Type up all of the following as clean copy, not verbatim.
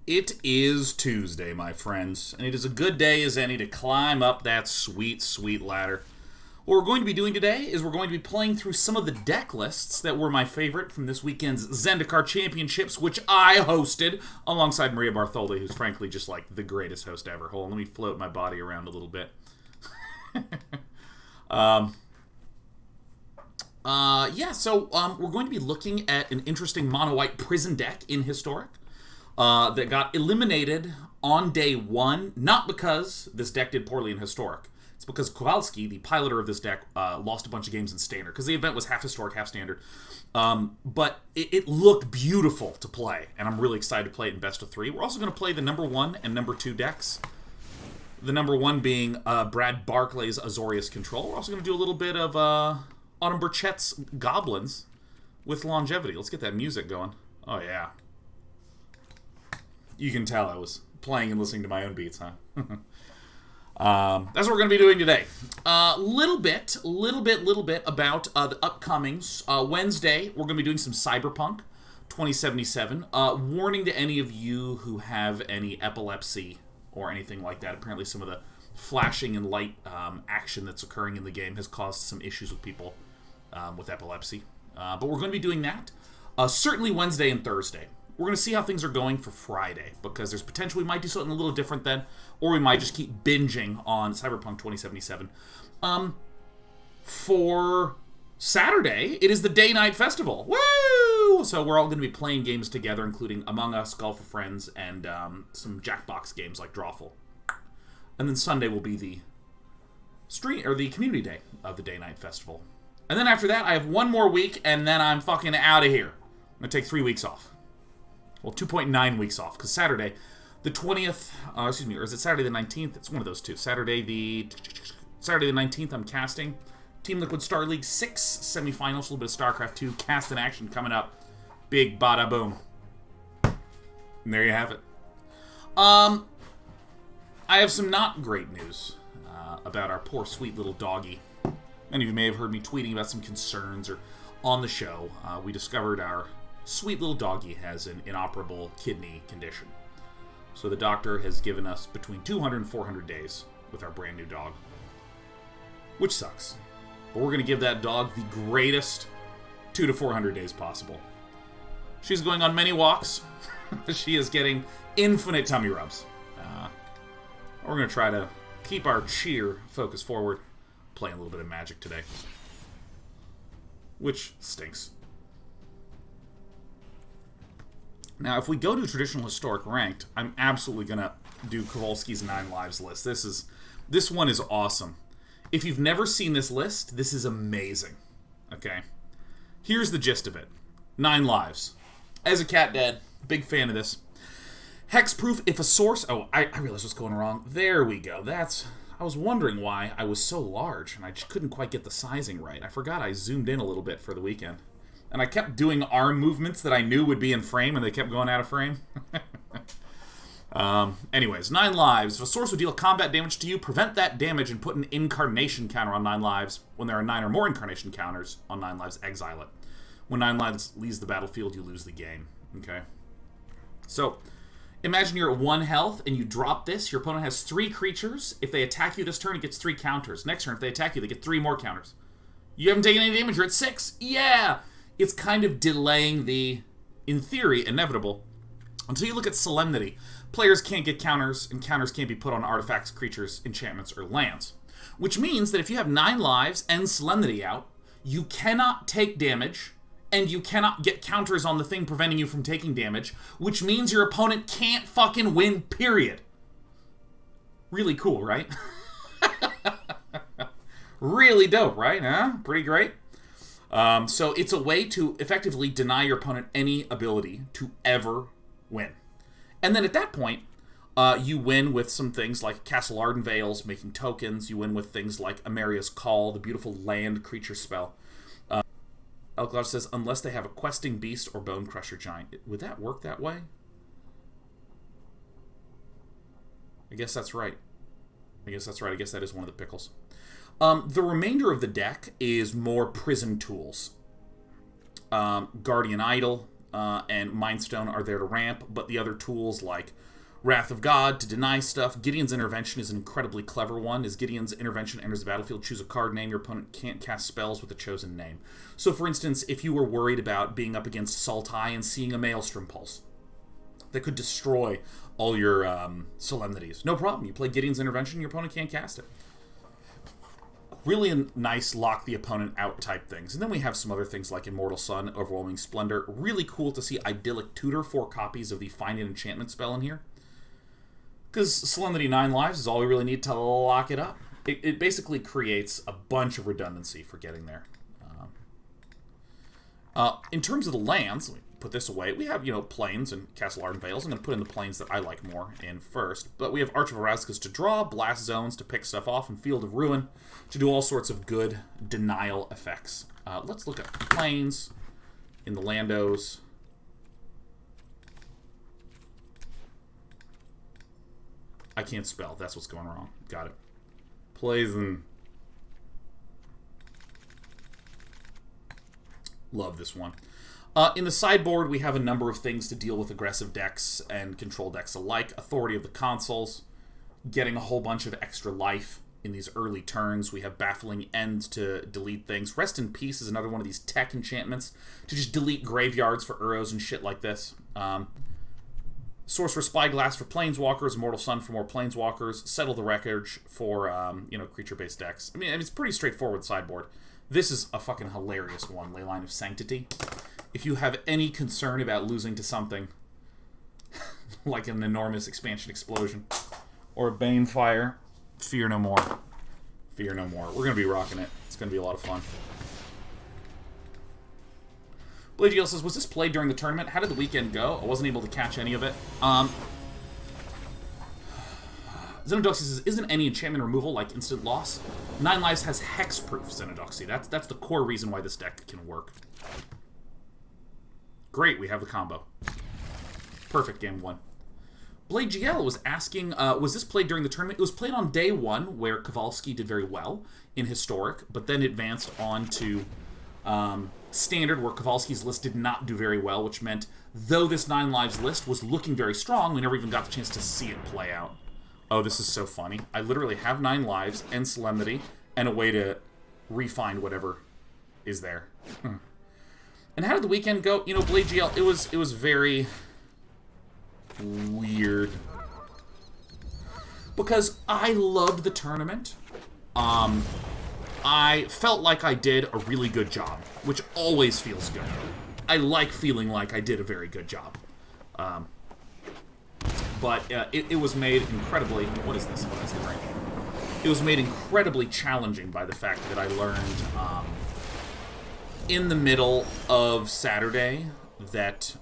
It is Tuesday, my friends, and it is a good day as any to climb up that sweet, sweet ladder. What we're going to be doing today is we're going to be playing through some of the deck lists that were my favorite from this weekend's Zendikar Championships, which I hosted alongside Maria Bartholdi, who's frankly just like the greatest host ever. Hold on, let me float my body around a little bit. So we're going to be looking at an interesting mono-white prison deck in Historic. That got eliminated on day one, not because this deck did poorly in Historic. It's because Kowalski, the piloter of this deck, lost a bunch of games in Standard, because the event was half Historic, half Standard. But it looked beautiful to play, and I'm really excited to play it in Best of 3. We're also going to play the number 1 and number 2 decks. The number 1 being Brad Barclay's Azorius Control. We're also going to do a little bit of Autumn Burchett's Goblins with Longevity. Let's get that music going. Oh, yeah. You can tell I was playing and listening to my own beats, huh? That's what we're going to be doing today. Little bit about the upcomings. Wednesday, we're going to be doing some Cyberpunk 2077. Warning to any of you who have any epilepsy or anything like that. Apparently some of the flashing and light action that's occurring in the game has caused some issues with people with epilepsy. But we're going to be doing that. Certainly Wednesday and Thursday. We're going to see how things are going for Friday, because there's potential we might do something a little different then, or we might just keep binging on Cyberpunk 2077. For Saturday, it is the DayKnight Festival. Woo! So we're all going to be playing games together, including Among Us, Golf with Friends, and some Jackbox games like Drawful. And then Sunday will be the community day of the DayKnight Festival. And then after that, I have one more week, and then I'm fucking out of here. I'm going to take 3 weeks off. Well, 2.9 weeks off, because Saturday, the 20th, or is it Saturday the 19th? It's one of those two. Saturday the 19th, I'm casting Team Liquid Star League 6 semifinals, a little bit of StarCraft 2, cast in action coming up. Big bada boom. And there you have it. I have some not great news about our poor, sweet little doggy. Many of you may have heard me tweeting about some concerns, or on the show, we discovered our sweet little doggy has an inoperable kidney condition. So the doctor has given us between 200 and 400 days with our brand new dog. Which sucks. But we're going to give that dog the greatest 200 to 400 days possible. She's going on many walks. She is getting infinite tummy rubs. We're going to try to keep our cheer focus forward. Playing a little bit of Magic today. Which stinks. Now, if we go to traditional historic ranked, I'm absolutely going to do Kowalski's 9 Lives list. This one is awesome. If you've never seen this list, this is amazing. Okay? Here's the gist of it. 9 Lives. As a cat dad, big fan of this. Hexproof if a source... Oh, I realized what's going wrong. There we go. I was wondering why I was so large, and I just couldn't quite get the sizing right. I forgot I zoomed in a little bit for the weekend. And I kept doing arm movements that I knew would be in frame, and they kept going out of frame. Anyways, 9 Lives. If a source would deal combat damage to you, prevent that damage and put an incarnation counter on 9 lives. When there are 9 or more incarnation counters on 9 lives, exile it. When 9 lives leaves the battlefield, you lose the game. Okay? So, imagine you're at 1 health, and you drop this. Your opponent has 3 creatures. If they attack you this turn, it gets 3 counters. Next turn, if they attack you, they get 3 more counters. You haven't taken any damage, you're at 6. Yeah! It's kind of delaying the, in theory, inevitable. Until you look at Solemnity. Players can't get counters, and counters can't be put on artifacts, creatures, enchantments, or lands. Which means that if you have 9 lives and Solemnity out, you cannot take damage, and you cannot get counters on the thing preventing you from taking damage, which means your opponent can't fucking win, period. Really cool, right? Really dope, right? Huh? Pretty great. So it's a way to effectively deny your opponent any ability to ever win. And then at that point, you win with some things like Castle Ardenvale's making tokens. You win with things like Emeria's Call, the beautiful land creature spell. Elklodge says, unless they have a questing beast or bone crusher giant. Would that work that way? I guess that's right. I guess that is one of the pickles. The remainder of the deck is more prison tools. Guardian Idol, and Mindstone are there to ramp, but the other tools like Wrath of God to deny stuff. Gideon's Intervention is an incredibly clever one. As Gideon's Intervention enters the battlefield, choose a card name. Your opponent can't cast spells with the chosen name. So, for instance, if you were worried about being up against Sultai and seeing a Maelstrom Pulse that could destroy all your Solemnities, no problem. You play Gideon's Intervention, your opponent can't cast it. Really a nice lock the opponent out type things. And then we have some other things like Immortal Sun, Overwhelming Splendor. Really cool to see Idyllic Tutor, 4 copies of the Find an Enchantment spell in here. Because Solemnity 9 lives is all we really need to lock it up. It basically creates a bunch of redundancy for getting there. In terms of the lands, let me put this away. We have, Plains and Castle Ardenvale. I'm going to put in the Plains that I like more in first. But we have Arch of Orazca to draw, Blast Zones to pick stuff off, and Field of Ruin to do all sorts of good denial effects. Let's look at Plains in the Landos. I can't spell. That's what's going wrong. Got it. Plays and... Love this one. In the sideboard, we have a number of things to deal with aggressive decks and control decks alike. Authority of the Consuls, getting a whole bunch of extra life in these early turns. We have Baffling End to delete things. Rest in Peace is another one of these tech enchantments to just delete graveyards for Uros and shit like this. Sorcerer Spyglass for Planeswalkers, Immortal Sun for more Planeswalkers, Settle the Wreckage for, creature-based decks. I mean, it's pretty straightforward sideboard. This is a fucking hilarious one, Leyline of Sanctity. If you have any concern about losing to something like an enormous expansion explosion or a Banefire, fear no more. Fear no more. We're going to be rocking it. It's going to be a lot of fun. Blade Gill says, was this played during the tournament? How did the weekend go? I wasn't able to catch any of it. Xenodoxy says, isn't any enchantment removal like instant loss? 9 Lives has hexproof Xenodoxy. That's the core reason why this deck can work. Great, we have the combo. Perfect, game 1. Blade GL was asking, was this played during the tournament? It was played on day 1, where Kowalski did very well in Historic, but then advanced on to Standard, where Kowalski's list did not do very well, which meant, though this 9 Lives list was looking very strong, we never even got the chance to see it play out. Oh, this is so funny. I literally have 9 Lives and Solemnity, and a way to refine whatever is there. And how did the weekend go? Blade GL, it was very weird. Because I loved the tournament. I felt like I did a really good job, which always feels good. I like feeling like I did a very good job. But it was made incredibly... What is this? Oh, that's the rank. It was made incredibly challenging by the fact that I learned in the middle of Saturday that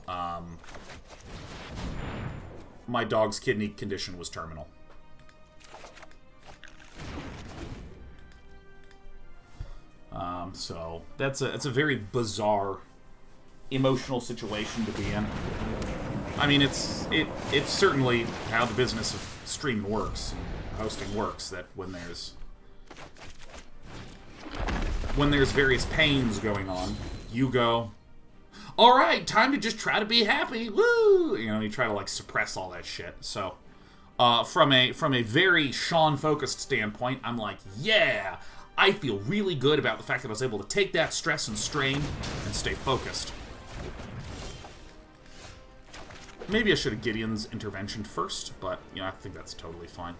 my dog's kidney condition was terminal. So that's a very bizarre emotional situation to be in. I mean, it's certainly how the business of streaming works, hosting works, that when there's various pains going on, you go, all right, time to just try to be happy, woo! You try to suppress all that shit. So, from a very Sean-focused standpoint, I'm like, yeah, I feel really good about the fact that I was able to take that stress and strain and stay focused. Maybe I should have Gideon's Intervention first, but, I think that's totally fine.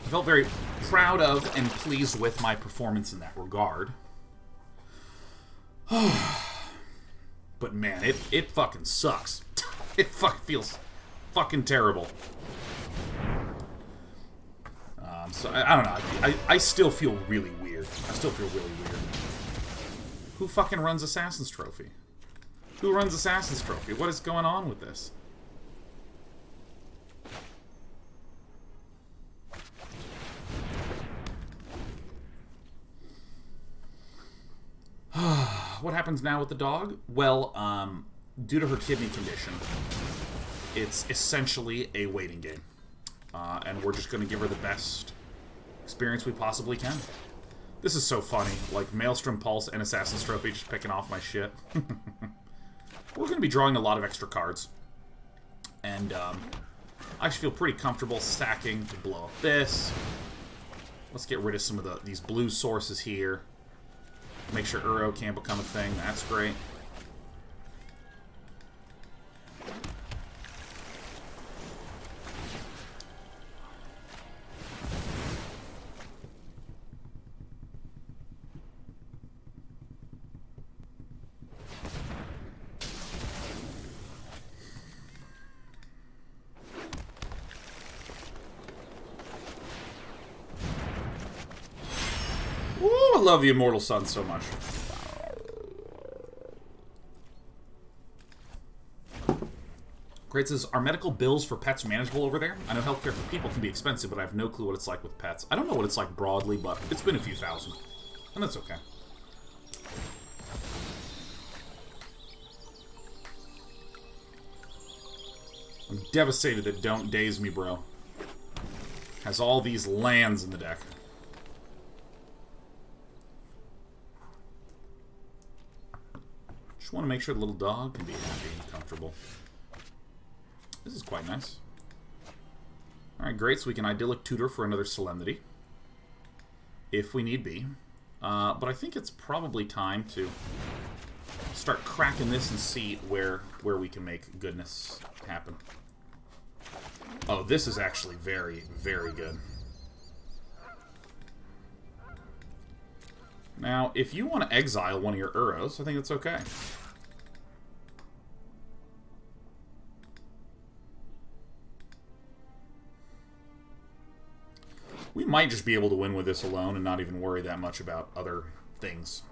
I felt very proud of and pleased with my performance in that regard. But man, it fucking sucks. It feels fucking terrible. So I don't know. I still feel really weird. Who fucking runs Assassin's Trophy? Who runs Assassin's Trophy? What is going on with this? what happens now with the dog? Well, due to her kidney condition, it's essentially a waiting game. And we're just going to give her the best experience we possibly can. This is so funny. Like, Maelstrom Pulse and Assassin's Trophy just picking off my shit. We're going to be drawing a lot of extra cards. And, I just feel pretty comfortable stacking to blow up this. Let's get rid of some of these blue sources here. Make sure Uro can't become a thing. That's great. I love the Immortal Sun so much. Great says, are medical bills for pets manageable over there? I know healthcare for people can be expensive, but I have no clue what it's like with pets. I don't know what it's like broadly, but it's been a few thousand. And that's okay. I'm devastated that Don't Daze Me, bro has all these lands in the deck. Just want to make sure the little dog can be happy and comfortable. This is quite nice. Alright, great. So we can Idyllic Tutor for another Solemnity, if we need be. But I think it's probably time to start cracking this and see where we can make goodness happen. Oh, this is actually very, very good. Now, if you want to exile one of your Uros, I think it's okay. We might just be able to win with this alone and not even worry that much about other things.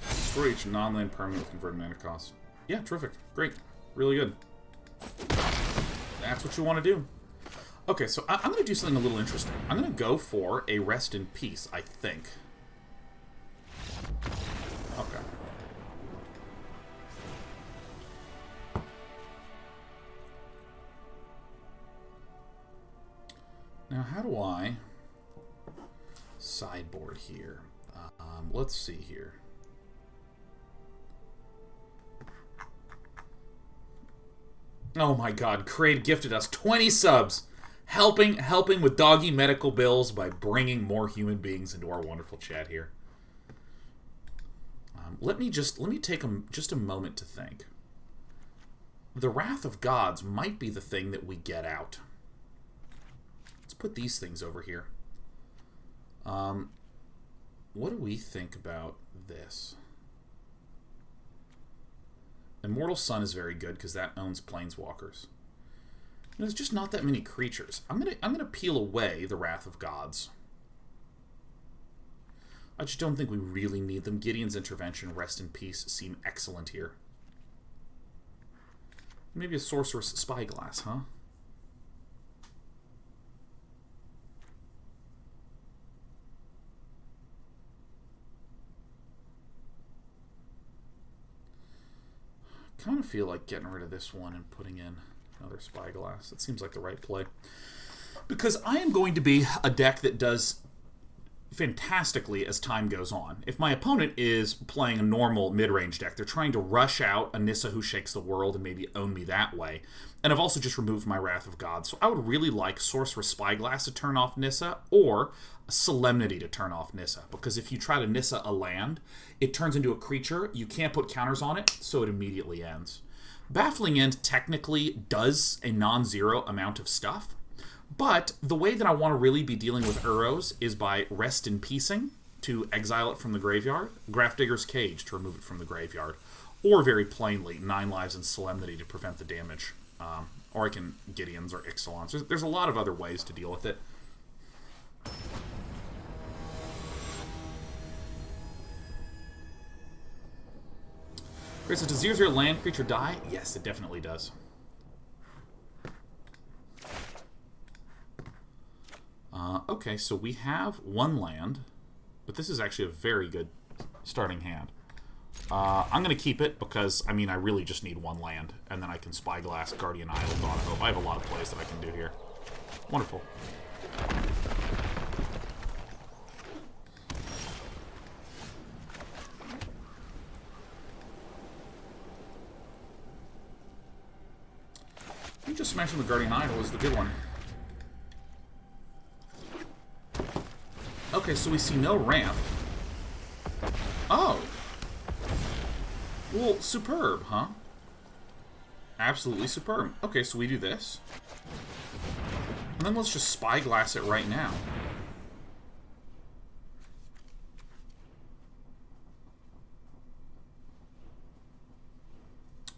Destroy each non-land permanent with converted mana cost. Yeah, terrific. Great. Really good. That's what you want to do. Okay, so I'm going to do something a little interesting. I'm going to go for a Rest in Peace, I think. Okay. Now, how do I sideboard here? Let's see here. Oh my god, Kraid gifted us 20 subs, helping with doggy medical bills by bringing more human beings into our wonderful chat here. Let me take just a moment to think. The Wrath of Gods might be the thing that we get out. Let's put these things over here. What do we think about this? Immortal Sun is very good because that owns Planeswalkers. There's just not that many creatures. I'm gonna peel away the Wrath of Gods. I just don't think we really need them. Gideon's Intervention, Rest in Peace seem excellent here. Maybe a Sorceress Spyglass, huh? I kind of feel like getting rid of this one and putting in another Spyglass. That seems like the right play. Because I am going to be a deck that does fantastically as time goes on. If my opponent is playing a normal mid-range deck, they're trying to rush out a Nissa Who Shakes the World and maybe own me that way. And I've also just removed my Wrath of God. So I would really like Sorceress Spyglass to turn off Nissa, or Solemnity to turn off Nissa. Because if you try to Nissa a land, it turns into a creature. You can't put counters on it, so it immediately ends. Baffling End technically does a non-zero amount of stuff. But the way that I want to really be dealing with Uros is by Rest in Peacing to exile it from the graveyard, Grafdigger's Cage to remove it from the graveyard, or very plainly, 9 lives and Solemnity to prevent the damage, Or I can Gideons or Ixalans. There's a lot of other ways to deal with it. Chris, does 0/0 land creature die? Yes, it definitely does. Okay, so we have 1 land, but this is actually a very good starting hand. I'm going to keep it because, I mean, I really just need 1 land, and then I can Spyglass, Guardian Idol, Dawn of Hope. I have a lot of plays that I can do here. Wonderful. You just smashing the Guardian Idol is the good one. Okay, so we see no ramp. Oh. Well, superb, huh? Absolutely superb. Okay, so we do this. And then let's just Spyglass it right now.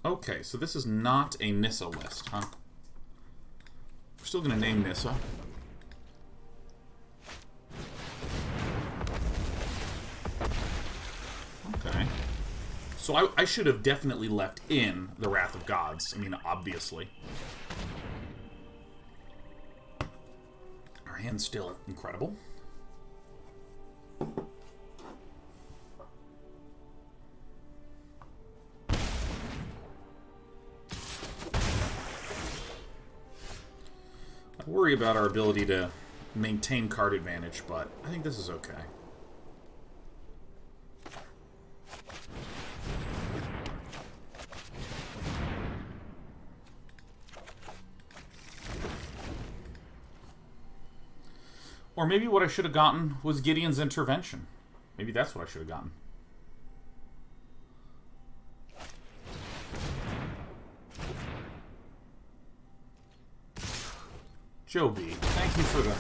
Okay, so this is not a Nissa list, huh? We're still going to name Nissa. Okay. So I should have definitely left in the Wrath of Gods. I mean, obviously. Our hand's still incredible. I worry about our ability to maintain card advantage, but I think this is okay. Or maybe what I should have gotten was Gideon's Intervention. Maybe that's what I should have gotten. Joe B, thank you for the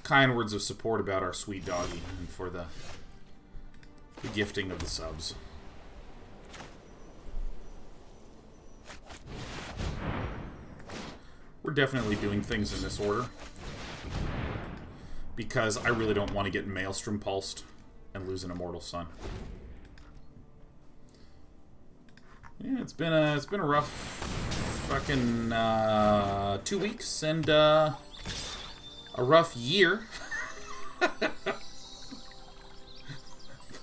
kind words of support about our sweet doggy and for the gifting of the subs. We're definitely doing things in this order, because I really don't want to get Maelstrom pulsed and lose an Immortal Sun. Yeah, it's been a rough fucking 2 weeks and a rough year.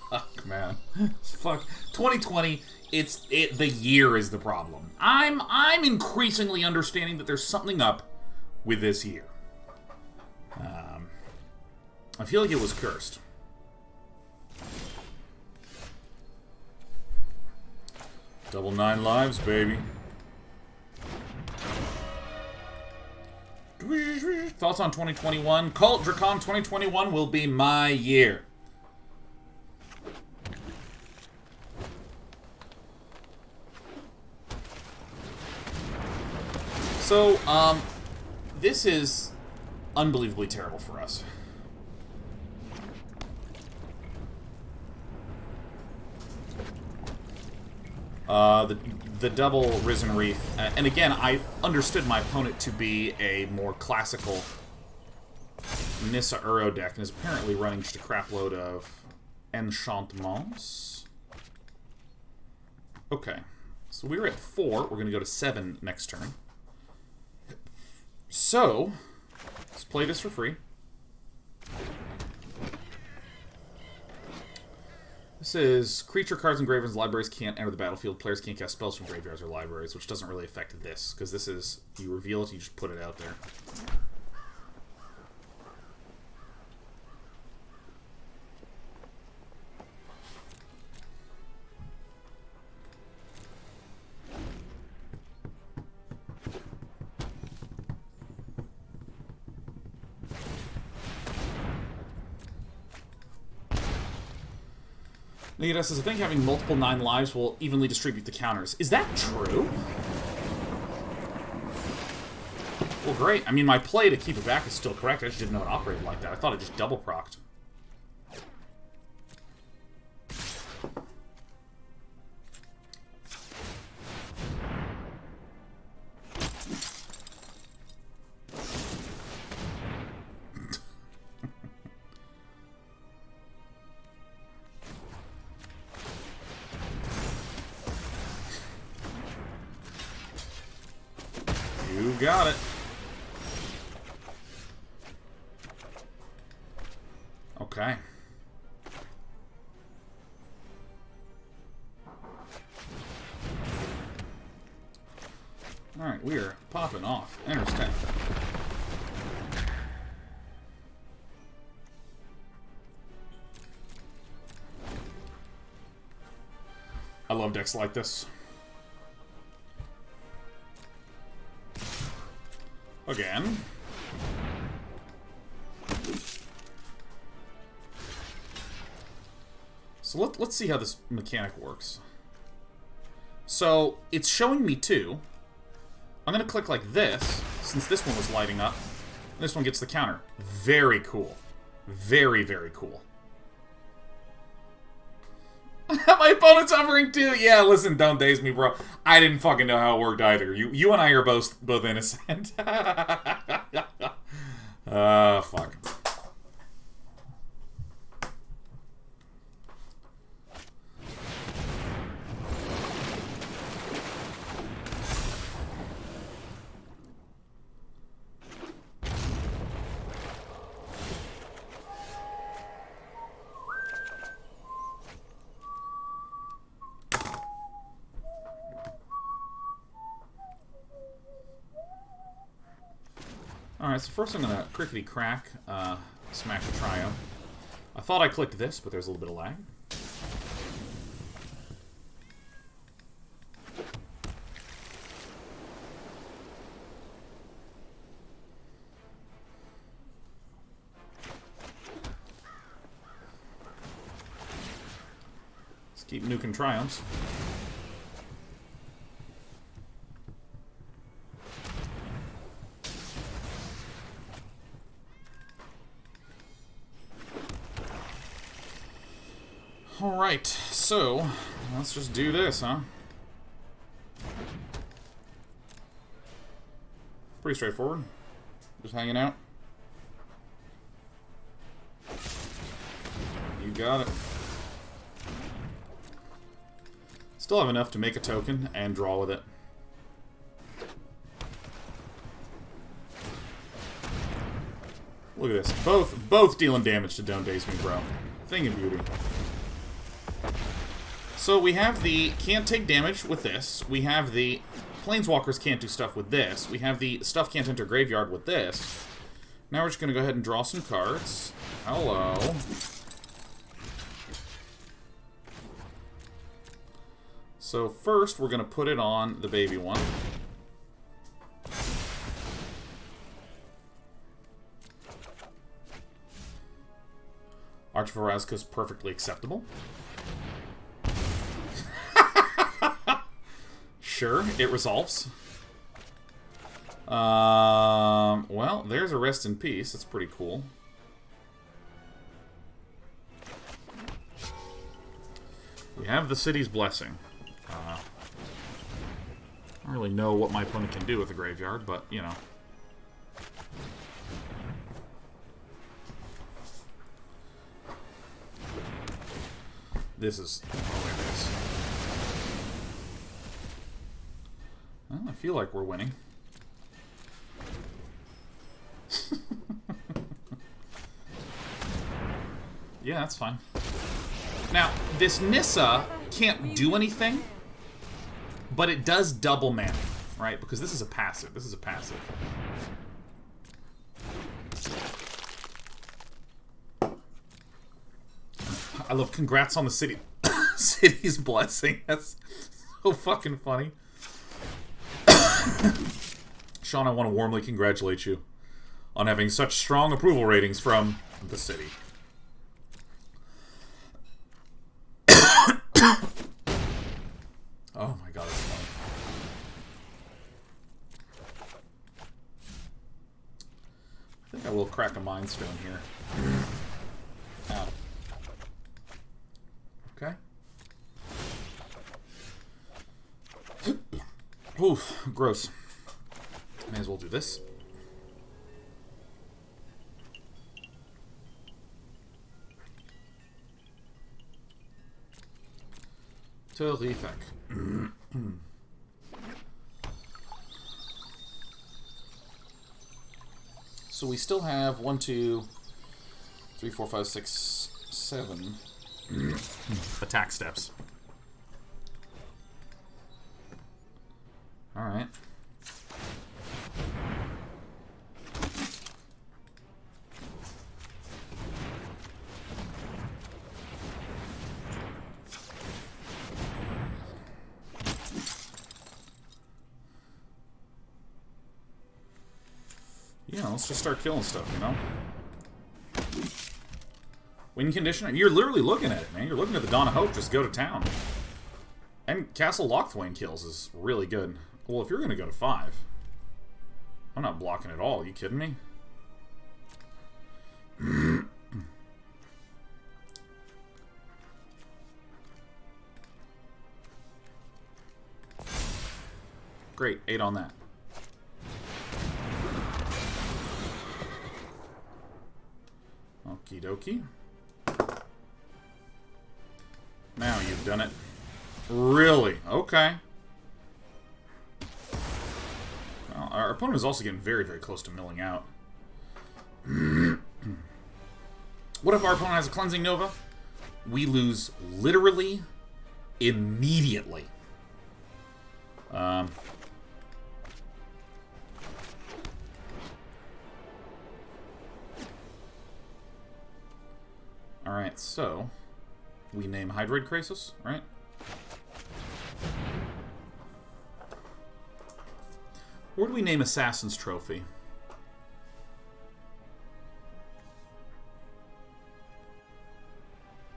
Fuck, man. Fuck. 2020. The year is the problem. I'm increasingly understanding that there's something up with this year. I feel like it was cursed. Double 9 lives, baby. Thoughts on 2021? Cult Dracon 2021 will be my year. So, this is unbelievably terrible for us. The double Risen Reef, and again, I understood my opponent to be a more classical Nissa Uro deck, and is apparently running just a crap load of Enchantements. Okay, so we were at 4, we're going to go to 7 next turn. So, let's play this for free. This is creature cards and graveyards libraries can't enter the battlefield. Players can't cast spells from graveyards or libraries, which doesn't really affect this, because this is, you reveal it, you just put it out there. Nita says, I think having multiple 9 lives will evenly distribute the counters. Is that true? Well, great. I mean, my play to keep it back is still correct. I just didn't know it operated like that. I thought it just double procced. got it. Okay. Alright, we are popping off. Enters 10. I love decks like this. Again. So let's see how this mechanic works. So it's showing me two. I'm going to click like this, since this one was lighting up. This one gets the counter. Very cool. Very, very cool. My opponent's hovering too. Yeah, listen, don't daze me, bro. I didn't fucking know how it worked either. You and I are both innocent. Fuck. Alright, so first I'm going to crickety-crack smash a trio. I thought I clicked this, but there's a little bit of lag. Let's keep nuking triumphs. Alright, so let's just do this, huh? Pretty straightforward. Just hanging out. You got it. Still have enough to make a token and draw with it. Look at this. Both dealing damage to Don't Daze Me, bro. Thing of beauty. So we have the can't take damage with this. We have the planeswalkers can't do stuff with this. We have the stuff can't enter graveyard with this. Now we're just going to go ahead and draw some cards. Hello. So first we're going to put it on the baby one. Arch of Orazca is perfectly acceptable. Sure, it resolves. Well, there's a rest in peace. That's pretty cool. We have the city's blessing. I don't really know what my opponent can do with the graveyard, but, you know. This is... Oh, there it is. Well, I feel like we're winning. Yeah, that's fine. Now, this Nissa can't do anything, but it does double mana, right? Because this is a passive. This is a passive. I love congrats on the city. City's blessing. That's so fucking funny. Sean, I want to warmly congratulate you on having such strong approval ratings from the city. Oh my god, that's funny. I think I will crack a Mind Stone here. Ow. Okay. Oof, gross. May as well do this. Terrific. So we still have 1, 2, 3, 4, 5, 6, 7 attack steps. Alright. Yeah, let's just start killing stuff, you know? Win condition? You're literally looking at it, man. You're looking at the Dawn of Hope just go to town. And Castle Lochthwain kills is really good. Well, if you're going to go to 5, I'm not blocking at all. Are you kidding me? Great, 8 on that. Okie dokie. Now you've done it. Really? Okay. Well, our opponent is also getting very, very close to milling out. What if our opponent has a Cleansing Nova? We lose literally immediately. Alright, so we name Hydroid Krasis, right? Or do we name Assassin's Trophy?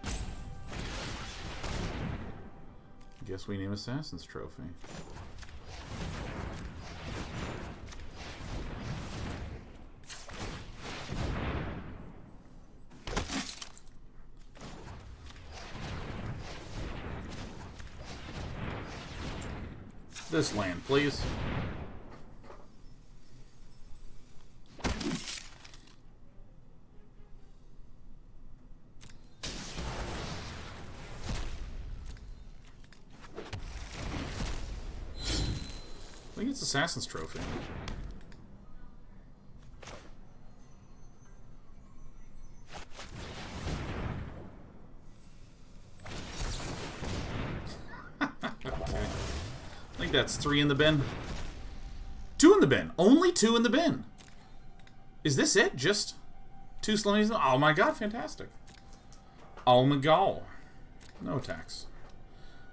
I guess we name Assassin's Trophy. This land, please. I think it's Assassin's Trophy. I think that's 3 in the bin. 2 in the bin. Only 2 in the bin. Is this it? Just 2 Solemnities? Oh my god, fantastic. Oh my god. No attacks.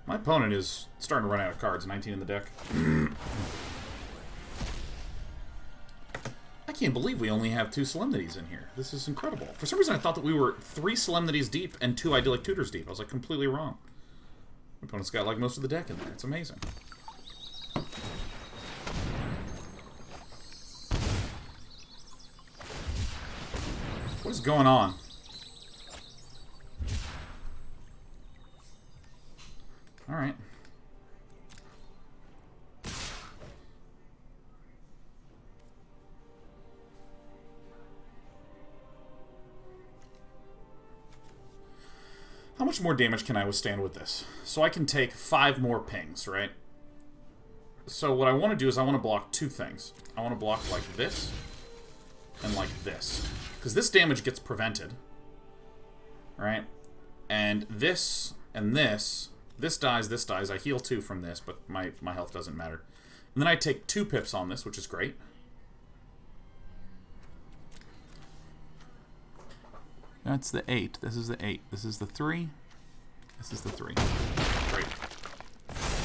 My opponent is starting to run out of cards. 19 in the deck. I can't believe we only have 2 Solemnities in here. This is incredible. For some reason I thought that we were 3 Solemnities deep and 2 Idyllic Tutors deep. I was like completely wrong. My opponent's got like most of the deck in there. It's amazing. What is going on? Alright. How much more damage can I withstand with this? So I can take 5 more pings, right? So what I want to do is I want to block 2 things. I want to block like this and like this. Because this damage gets prevented. Right? And this and this. This dies. I heal 2 from this, but my health doesn't matter. And then I take 2 pips on this, which is great. That's the 8. This is the 8. This is the 3. This is the 3. Great.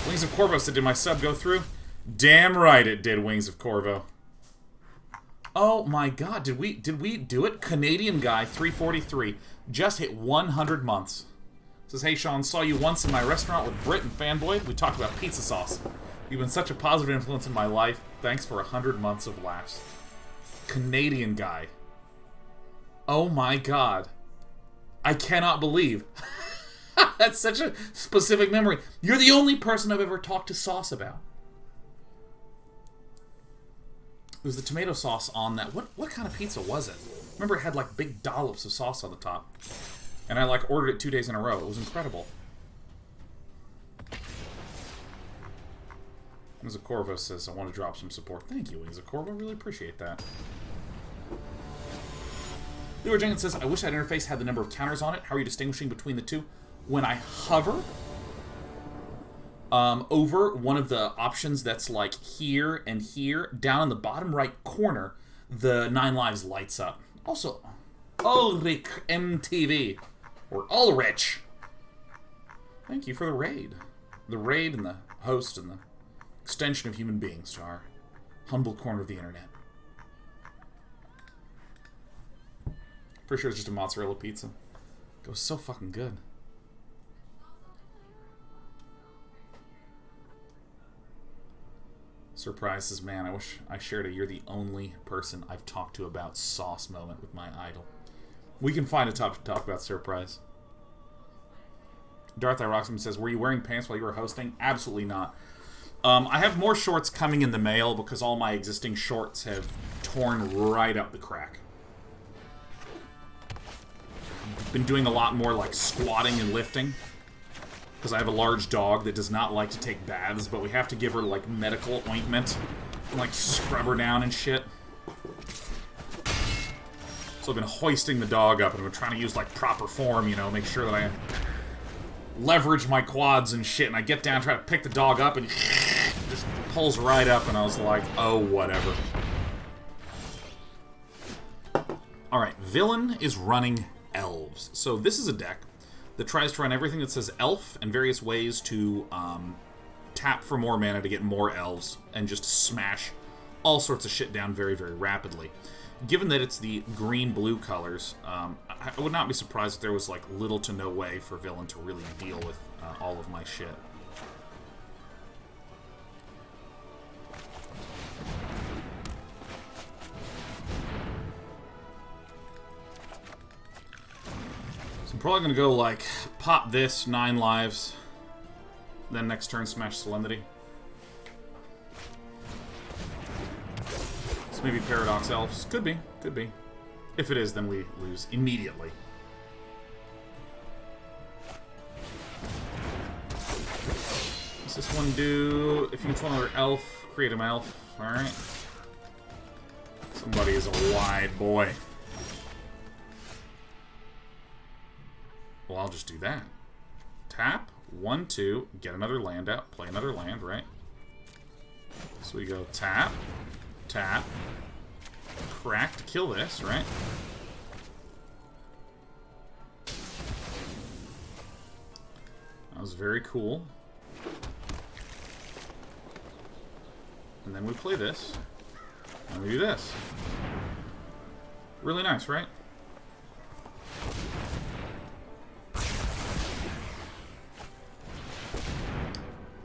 Wings of Corvo said, did my sub go through? Damn right it did, Wings of Corvo. Oh my god, did we do it? Canadian guy, 343, just hit 100 months. Says, hey Sean, saw you once in my restaurant with Britt and Fanboy. We talked about pizza sauce. You've been such a positive influence in my life. Thanks for 100 months of laughs. Canadian guy. Oh my god. I cannot believe. That's such a specific memory. You're the only person I've ever talked to sauce about. It was the tomato sauce on that. What kind of pizza was it? Remember it had like big dollops of sauce on the top. And I like ordered it 2 days in a row. It was incredible. Wings of Corvo says, I want to drop some support. Thank you, Wings of Corvo. Really appreciate that. Leroy Jenkins says, I wish that interface had the number of counters on it. How are you distinguishing between the two? When I hover over one of the options that's like here and here, down in the bottom right corner, the 9 lives lights up. Also, Ulrich MTV, or Ulrich. Thank you for the raid. The raid and the host and the extension of human beings to our humble corner of the internet. Pretty sure it's just a mozzarella pizza. Goes so fucking good. Surprises, man. I wish I shared a "you're the only person I've talked to about sauce" moment with my idol. We can find a topic to talk about surprise. Darth Iroxham says, were you wearing pants while you were hosting? Absolutely not. I have more shorts coming in the mail because all my existing shorts have torn right up the crack. Been doing a lot more like squatting and lifting because I have a large dog that does not like to take baths, but we have to give her like medical ointment and like scrub her down and shit. So I've been hoisting the dog up and I've been trying to use like proper form, you know, make sure that I leverage my quads and shit, and I get down, try to pick the dog up, and just pulls right up, and I was like, oh, whatever. Alright, Villain is running elves. So this is a deck that tries to run everything that says elf and various ways to tap for more mana to get more elves and just smash all sorts of shit down very, very rapidly. Given that it's the green-blue colors, I would not be surprised if there was like little to no way for Villain to really deal with all of my shit. So I'm probably going to go like pop this, 9 lives, then next turn smash Solemnity. Maybe Paradox Elves. Could be. Could be. If it is, then we lose immediately. What's this one do? If you control another elf, create an elf. Alright. Somebody is a wide boy. Well, I'll just do that. Tap. 1, 2. Get another land out. Play another land, right? So we go tap. Tap. Crack to kill this, right? That was very cool. And then we play this. And we do this. Really nice, right?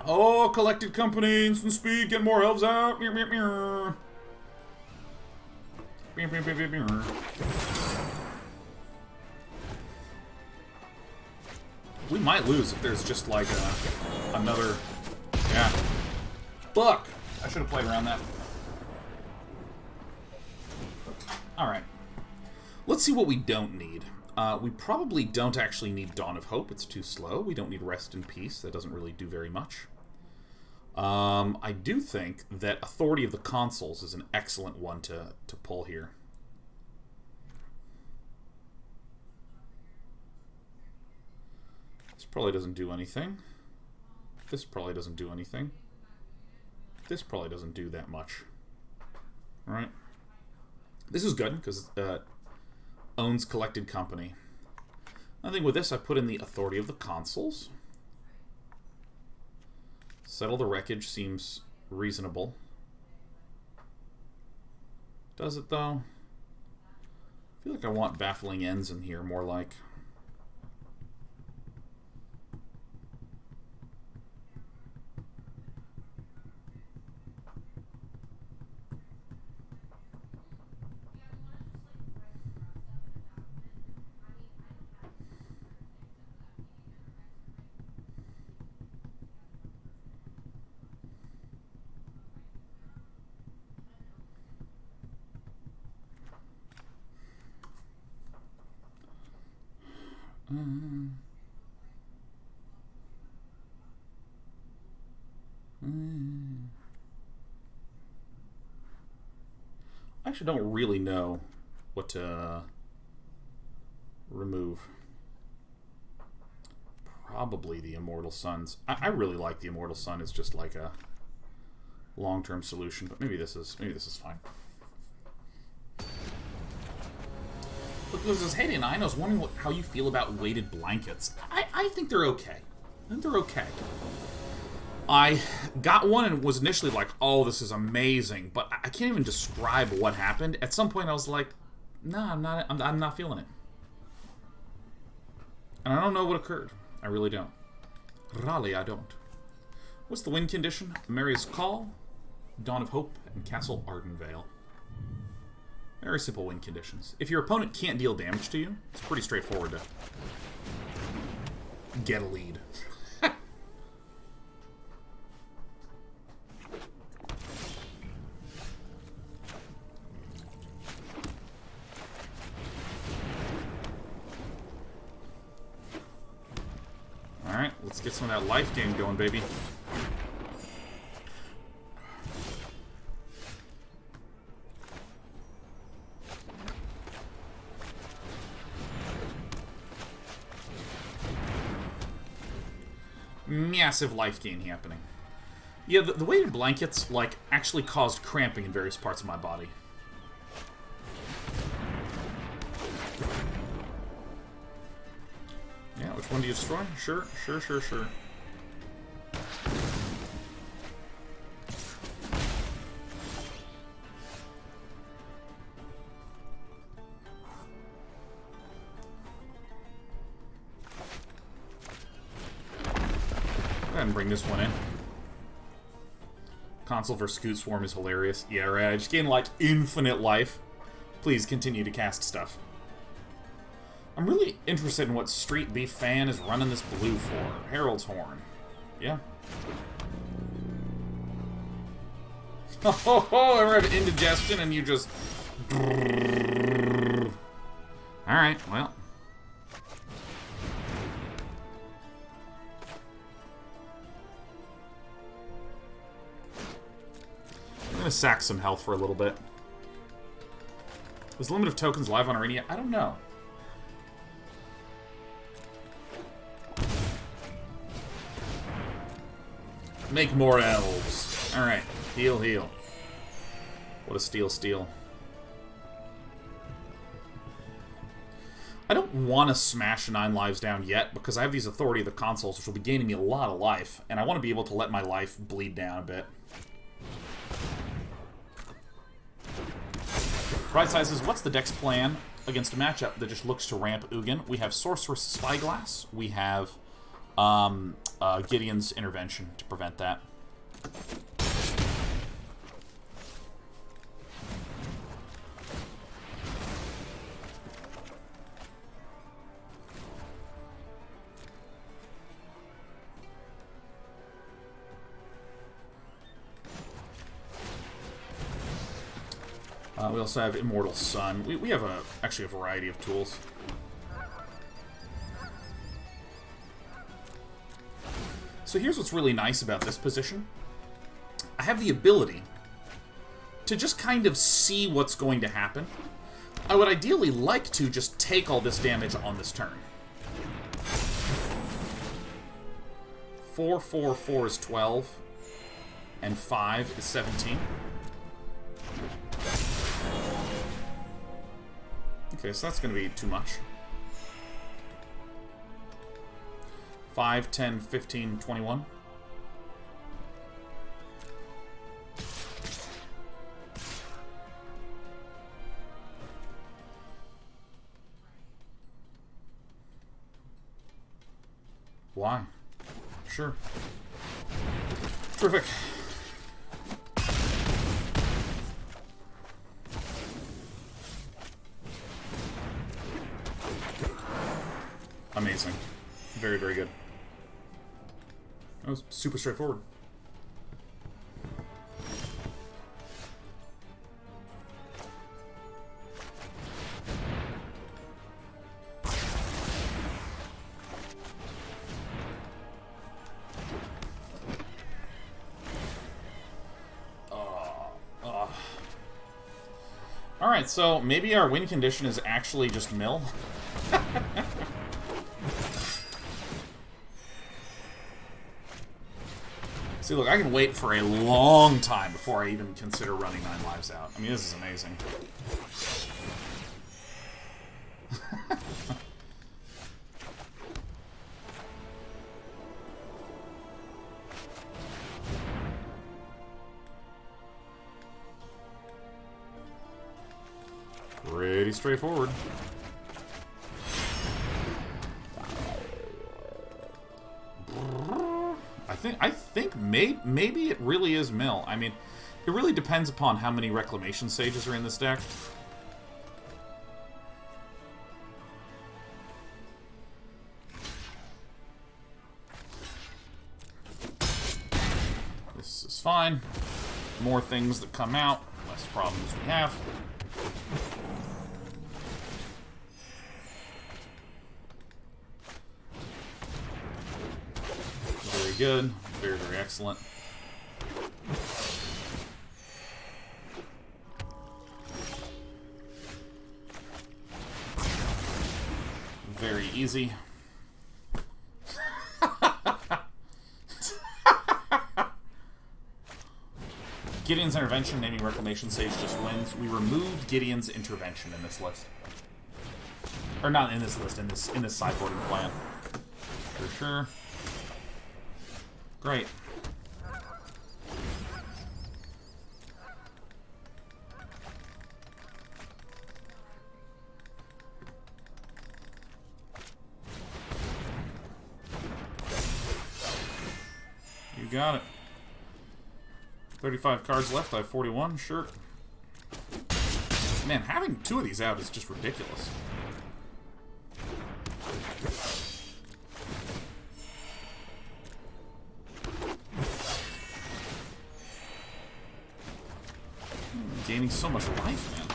Oh, collected company, instant speed, get more elves out. Meow, meow, meow. We might lose if there's just like another... Yeah. Fuck! I should have played around that. Alright. Let's see what we don't need. We probably don't actually need Dawn of Hope. It's too slow. We don't need Rest in Peace. That doesn't really do very much. I do think that Authority of the Consuls is an excellent one to pull here. This probably doesn't do anything. This probably doesn't do anything. This probably doesn't do that much. Alright. This is good, because owns collected company. I think with this I put in the Authority of the Consuls. Settle the Wreckage seems reasonable. Does it, though? I feel like I want Baffling Ends in here, more like. I actually don't really know what to Remove. Probably the Immortal Suns. I really like the Immortal Sun as just like a long-term solution, but maybe this is fine. Look, this is Hey, and I was wondering how you feel about weighted blankets. I think they're okay. I think they're okay. I got one and was initially like, oh, this is amazing, but I can't even describe what happened. At some point I was like, nah, I'm not feeling it. And I don't know what occurred. I really don't. Raleigh, I don't. What's the win condition? Emeria's Call, Dawn of Hope, and Castle Ardenvale. Very simple win conditions. If your opponent can't deal damage to you, it's pretty straightforward to get a lead. Alright, let's get some of that life gain going, baby. Massive life gain happening. Yeah, the weighted blankets, like, actually caused cramping in various parts of my body. Yeah, which one do you destroy? Sure. Go ahead and bring this one in. Consul versus Scoot Swarm is hilarious. Yeah, right. I just gained, like, infinite life. Please continue to cast stuff. I'm really interested in what Street Beef fan is running this blue for. Herald's Horn. Yeah. Oh, ever have indigestion and you just... Alright, well. I'm gonna sack some health for a little bit. Was the limit of tokens live on Arena? I don't know. Make more elves. Alright. Heal. What a steal. I don't want to smash 9 lives down yet, because I have these Authority of the Consuls, which will be gaining me a lot of life, and I want to be able to let my life bleed down a bit. Right Size says, what's the deck's plan against a matchup that just looks to ramp Ugin? We have Sorceress Spyglass. We have Gideon's Intervention to prevent that. We also have Immortal Sun. We have actually a variety of tools. So here's what's really nice about this position. I have the ability to just kind of see what's going to happen. I would ideally like to just take all this damage on this turn. 4, 4, 4 is 12. And 5 is 17. Okay, so that's going to be too much. 5, 10, 15, 21. Why? Sure. Terrific. Amazing. Very, very good. That was super straightforward. Alright, so maybe our win condition is actually just mill. See, look, I can wait for a long time before I even consider running 9 lives out. I mean, this is amazing. Pretty straightforward. I think maybe it really is mill. I mean, it really depends upon how many Reclamation Sages are in this deck. This is fine. More things that come out, less problems we have. Very good. Very, very excellent. Very easy. Gideon's Intervention, naming Reclamation Sage just wins. We removed Gideon's Intervention in this list. Or not in this list, in this sideboarding plan. For sure. Great. You got it. 35 cards left. I have 41. Sure. Man, having 2 of these out is just ridiculous. Gaining so much life, man.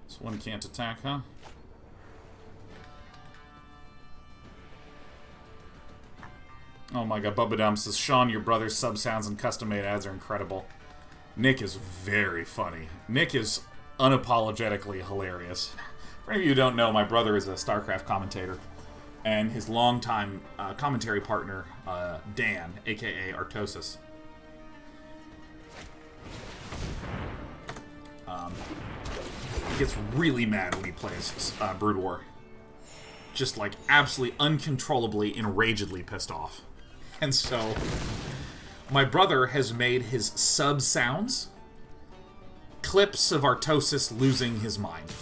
This one can't attack, huh? Oh my god, Bubba Dum says, Sean, your brother's sub sounds and custom-made ads are incredible. Nick is very funny. Nick is unapologetically hilarious. For any of you who don't know, my brother is a StarCraft commentator. And his longtime commentary partner, Dan, a.k.a. Artosis. He gets really mad when he plays Brood War. Just, like, absolutely uncontrollably, enragedly pissed off. And so, my brother has made his sub sounds clips of Artosis losing his mind.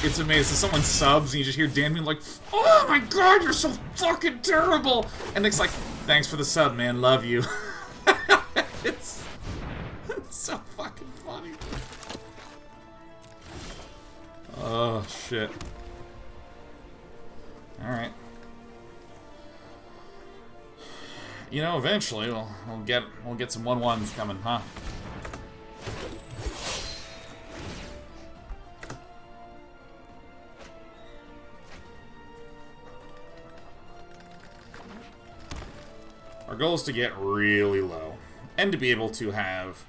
It's amazing. Someone subs and you just hear Dan being like, oh my god, you're so fucking terrible! And Nick's like, thanks for the sub, man. Love you. it's so fucking funny. Oh, shit. Alright. You know, eventually we'll get some 1-1s coming, huh? Our goal is to get really low, and to be able to have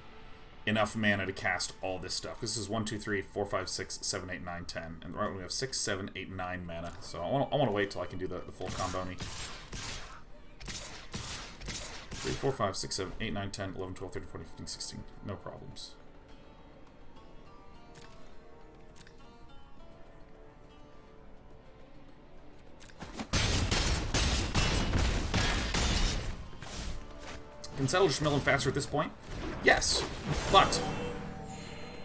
enough mana to cast all this stuff. This is 1, 2, 3, 4, 5, 6, 7, 8, 9, 10. And right, we have 6, 7, 8, 9 mana. So I want to wait till I can do the full combo-ny. 3, 4, 5, 6, 7, 8, 9, 10, 11, 12, 13, 14, 15, 16. No problems. Can settle just milling faster at this point? Yes, but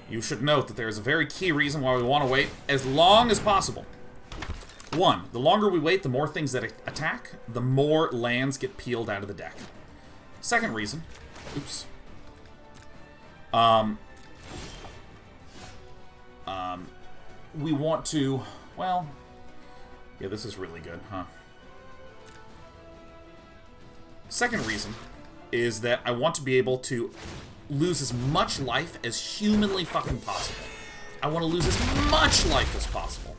you should note that there is a very key reason why we want to wait as long as possible. 1, the longer we wait, the more things that attack, the more lands get peeled out of the deck. Second reason, oops. We want to, well, yeah, this is really good, huh? Second reason is that I want to be able to lose as much life as humanly fucking possible. I want to lose as much life as possible.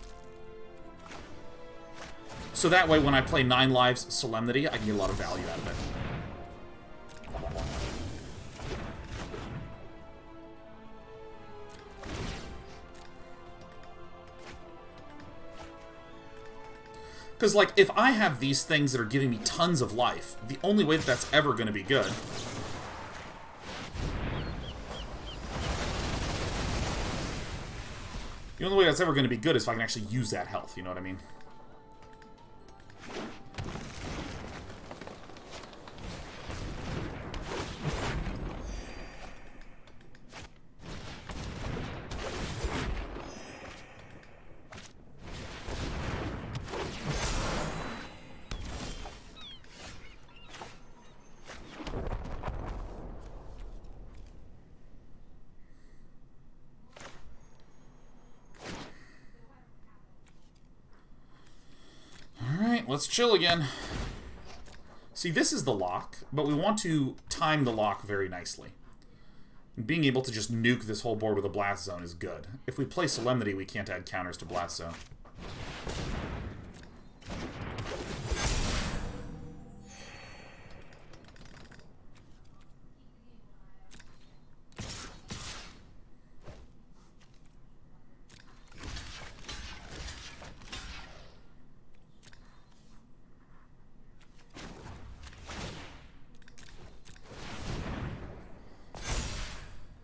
So that way, when I play 9 lives Solemnity, I can get a lot of value out of it. Because, like, if I have these things that are giving me tons of life, the only way that that's ever going to be good... The only way that's ever going to be good is if I can actually use that health, you know what I mean? Let's chill again. See, this is the lock, but we want to time the lock very nicely. And being able to just nuke this whole board with a Blast Zone is good. If we play Solemnity, we can't add counters to Blast Zone.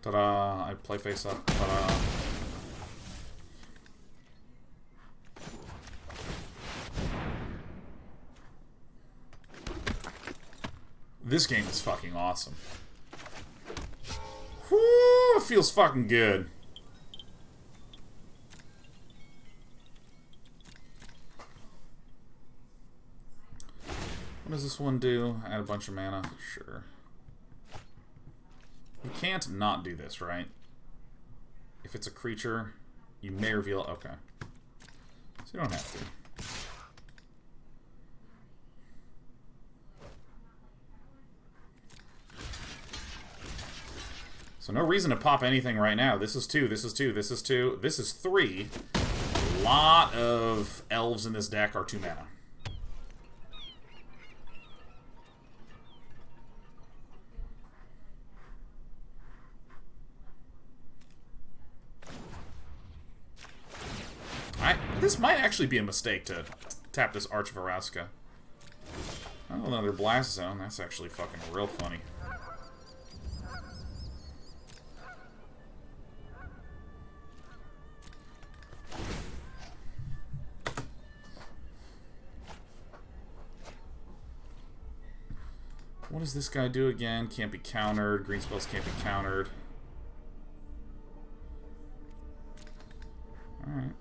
Ta-da! I play face up. Ta-da! This game is fucking awesome. Whoo! It feels fucking good. What does this one do? Add a bunch of mana? Sure. You can't not do this, right? If it's a creature, you may reveal... Okay. So you don't have to. So no reason to pop anything right now. This is 2, this is 2, this is 2, this is 3. A lot of elves in this deck are 2 mana. This might actually be a mistake to tap this Arch of Orazca. Oh, another Blast Zone. That's actually fucking real funny. What does this guy do again? Can't be countered. Green spells can't be countered. Alright.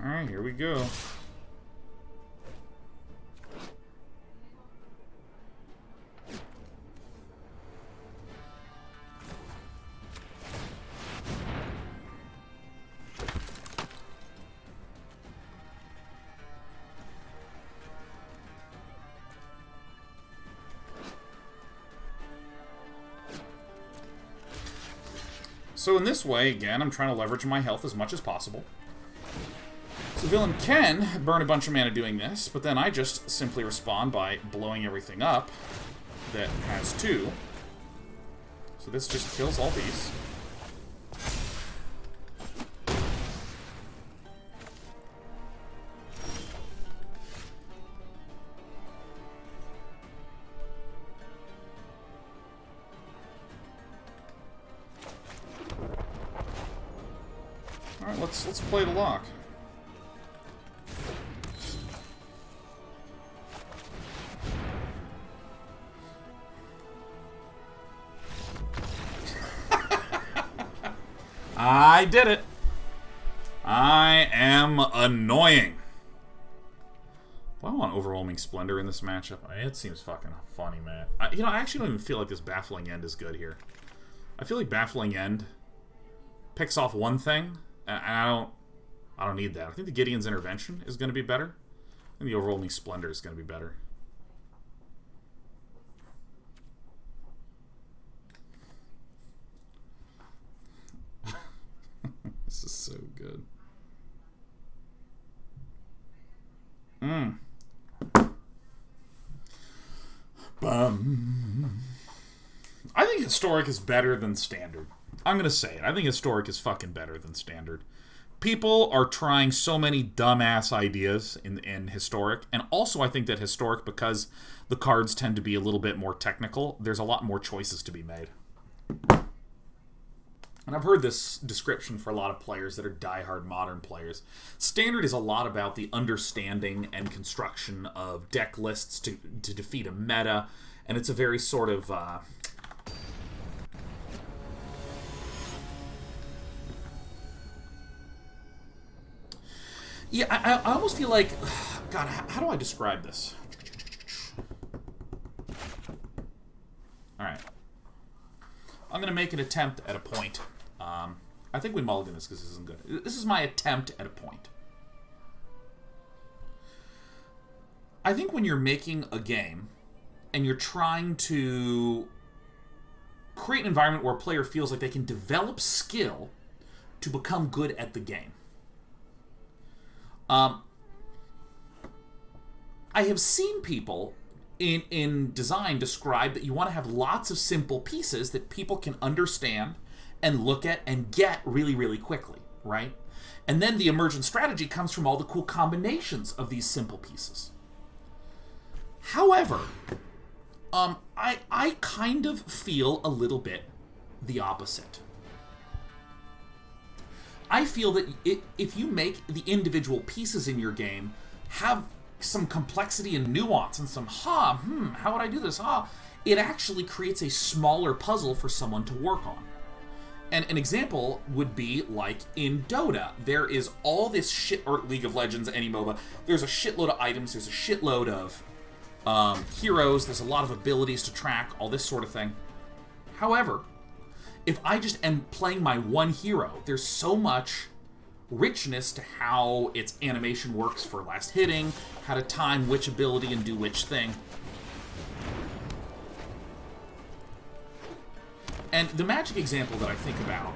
Alright, here we go. So in this way, again, I'm trying to leverage my health as much as possible. So villain can burn a bunch of mana doing this, but then I just simply respond by blowing everything up that has 2. So this just kills all these. Alright, let's play the lock. I did it. I am annoying. Well, I want Overwhelming Splendor in this matchup. It seems fucking funny, man. I actually don't even feel like this Baffling End is good here. I feel like Baffling End picks off one thing, and I don't need that. I think the Gideon's Intervention is going to be better, and the Overwhelming Splendor is going to be better. This is so good. I think Historic is better than Standard. I'm going to say it. I think Historic is fucking better than Standard. People are trying so many dumbass ideas in Historic, and also I think that Historic, because the cards tend to be a little bit more technical, there's a lot more choices to be made. And I've heard this description for a lot of players that are diehard Modern players. Standard is a lot about the understanding and construction of deck lists to defeat a meta, and it's a very sort of... Yeah, I almost feel like... God, how do I describe this? Alright. I'm going to make an attempt at a point. I think we mulligan this because this isn't good. This is my attempt at a point. I think when you're making a game and you're trying to create an environment where a player feels like they can develop skill to become good at the game. I have seen people in design describe that you want to have lots of simple pieces that people can understand and look at and get really, really quickly, right? And then the emergent strategy comes from all the cool combinations of these simple pieces. However, I kind of feel a little bit the opposite. I feel that if you make the individual pieces in your game have some complexity and nuance and some, how would I do this? It actually creates a smaller puzzle for someone to work on. And an example would be like in Dota. There is all this shit, or League of Legends, any MOBA. There's a shitload of items, there's a shitload of heroes, there's a lot of abilities to track, all this sort of thing. However, if I just am playing my one hero, there's so much richness to how its animation works for last hitting, how to time which ability and do which thing. And the Magic example that I think about...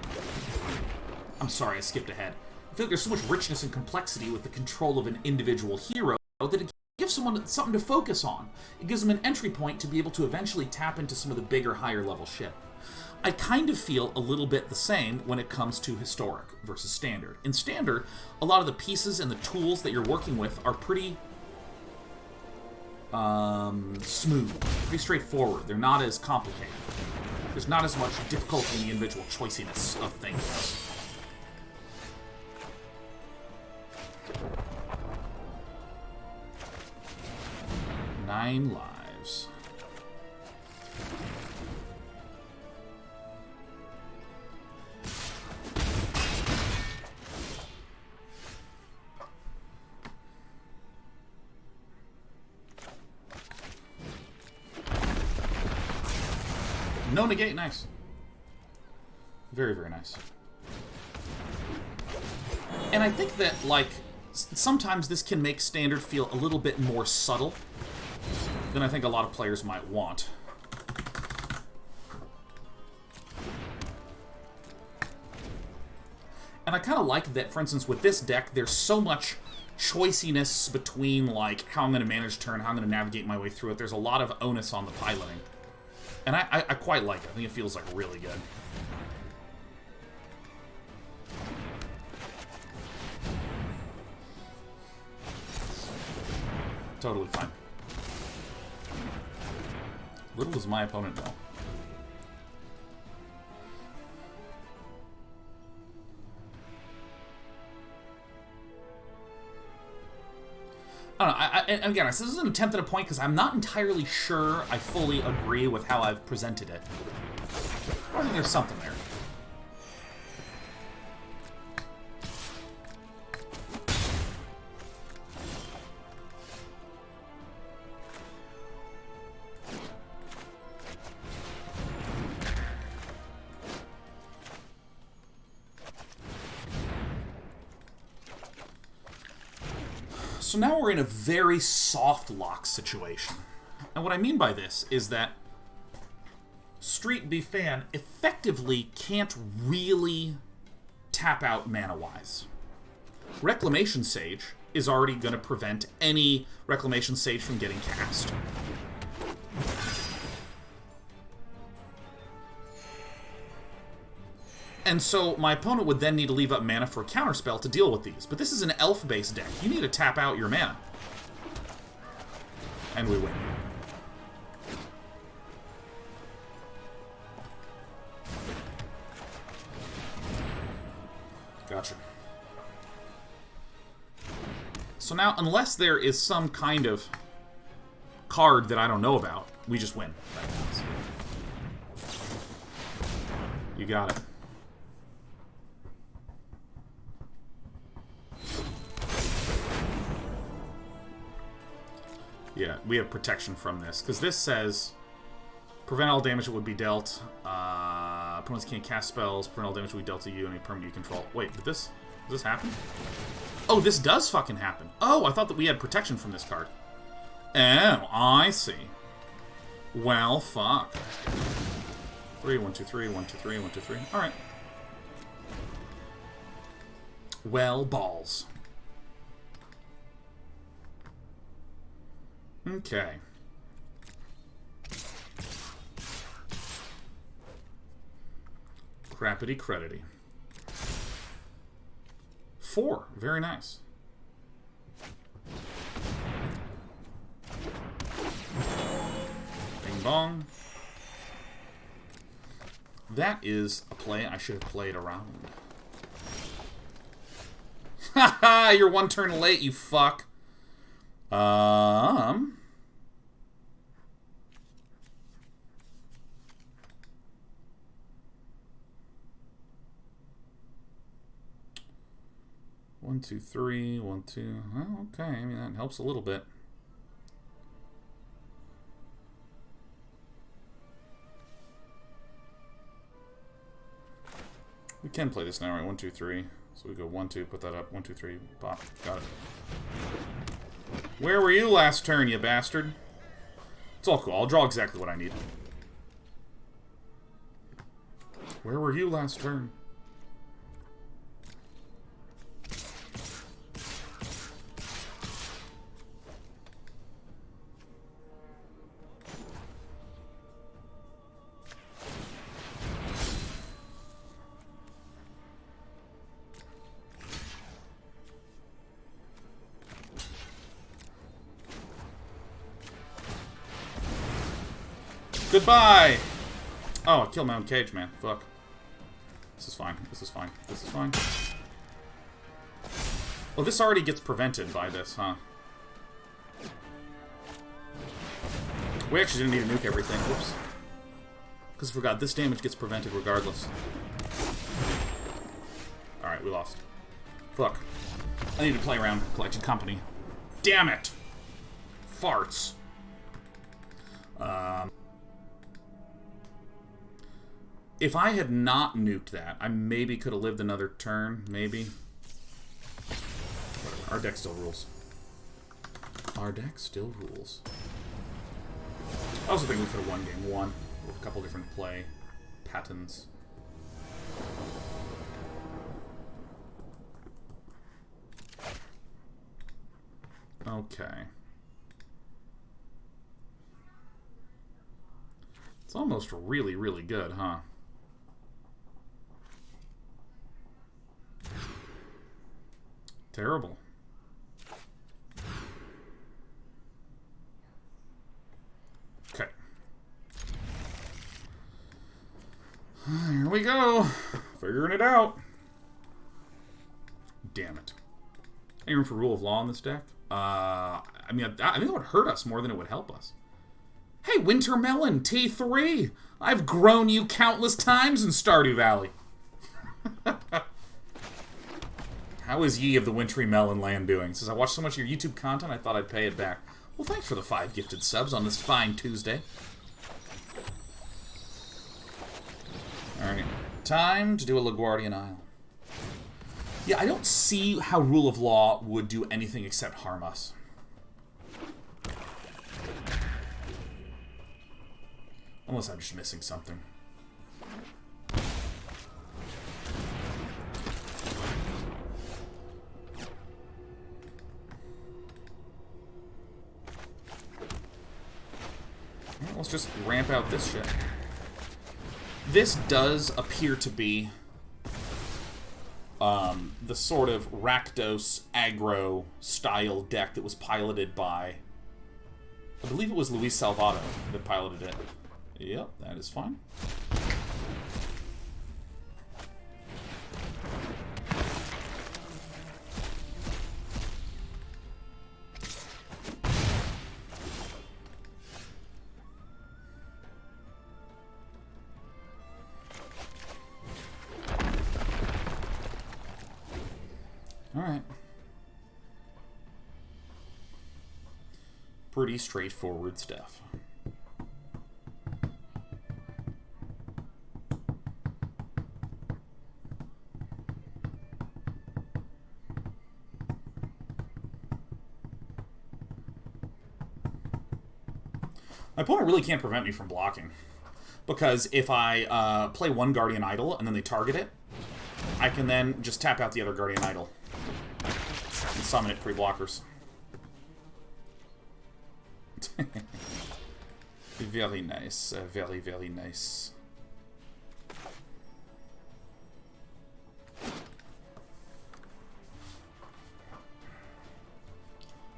I'm sorry, I skipped ahead. I feel like there's so much richness and complexity with the control of an individual hero that it gives someone something to focus on. It gives them an entry point to be able to eventually tap into some of the bigger, higher level shit. I kind of feel a little bit the same when it comes to Historic versus Standard. In Standard, a lot of the pieces and the tools that you're working with are pretty smooth, pretty straightforward. They're not as complicated. There's not as much difficulty in the individual choiciness of things. Nine lives. No negate, nice. Very, very nice. And I think that, like, sometimes this can make Standard feel a little bit more subtle than I think a lot of players might want. And I kind of like that, for instance, with this deck, there's so much choiciness between, like, how I'm going to manage turn, how I'm going to navigate my way through it. There's a lot of onus on the piloting. And I quite like it. I think it feels, like, really good. Totally fine. Little does my opponent know. I don't know, and again, this is an attempt at a point because I'm not entirely sure I fully agree with how I've presented it. I think there's something there. So now we're in a very soft lock situation. And what I mean by this is that Street B Fan effectively can't really tap out mana-wise. Reclamation Sage is already going to prevent any Reclamation Sage from getting cast. And so my opponent would then need to leave up mana for a counterspell to deal with these. But this is an elf-based deck. You need to tap out your mana. And we win. Gotcha. So now, unless there is some kind of card that I don't know about, we just win. You got it. Yeah, we have protection from this. Because this says, prevent all damage that would be dealt. Opponents can't cast spells. Prevent all damage that would be dealt to you and any permanent you control. Wait, does this happen? Oh, this does fucking happen. Oh, I thought that we had protection from this card. Oh, I see. Well, fuck. 3, 1, 2, 3, 1, 2, 3, 1, 2, 3. Alright. Well, balls. Okay. Crappity credity. 4. Very nice. Bing bong. That is a play I should have played around. Haha, you're one turn late, you fuck. 1, 2, 3, 1, 2. Well, okay, I mean, that helps a little bit. We can play this now, right? 1, 2, 3. So we go 1, 2, put that up. 1, 2, 3, pop. Got it. Where were you last turn, you bastard? It's all cool. I'll draw exactly what I need. Where were you last turn? Goodbye! Oh, I killed my own cage, man. Fuck. This is fine. This is fine. This is fine. Oh, this already gets prevented by this, huh? We actually didn't need to nuke everything. Whoops. Because I forgot, this damage gets prevented regardless. Alright, we lost. Fuck. I need to play around Collection Company. Damn it! Farts. If I had not nuked that, I maybe could have lived another turn. Maybe. Whatever. Our deck still rules. Our deck still rules. I also think we could have won game 1 with a couple different play patterns. Okay. It's almost really, really good, huh? Terrible. Okay. Here we go. Figuring it out. Damn it. Any room for rule of law in this deck? I mean, I think it would hurt us more than it would help us. Hey, Wintermelon, T3! I've grown you countless times in Stardew Valley. How is ye of the Wintry Melon Land doing? Says, I watched so much of your YouTube content, I thought I'd pay it back. Well, thanks for the 5 gifted subs on this fine Tuesday. Alright. Time to do a LaGuardian Isle. Yeah, I don't see how Rule of Law would do anything except harm us. Unless I'm just missing something. Right, let's just ramp out this shit. This does appear to be the sort of Rakdos aggro style deck that was piloted by, I believe it was Luis Salvato that piloted it. Yep, that is fine. Alright. Pretty straightforward stuff. My opponent really can't prevent me from blocking. Because if I play one Guardian Idol and then they target it, I can then just tap out the other Guardian Idol and summon it pre-blockers. Very nice. Very, very nice.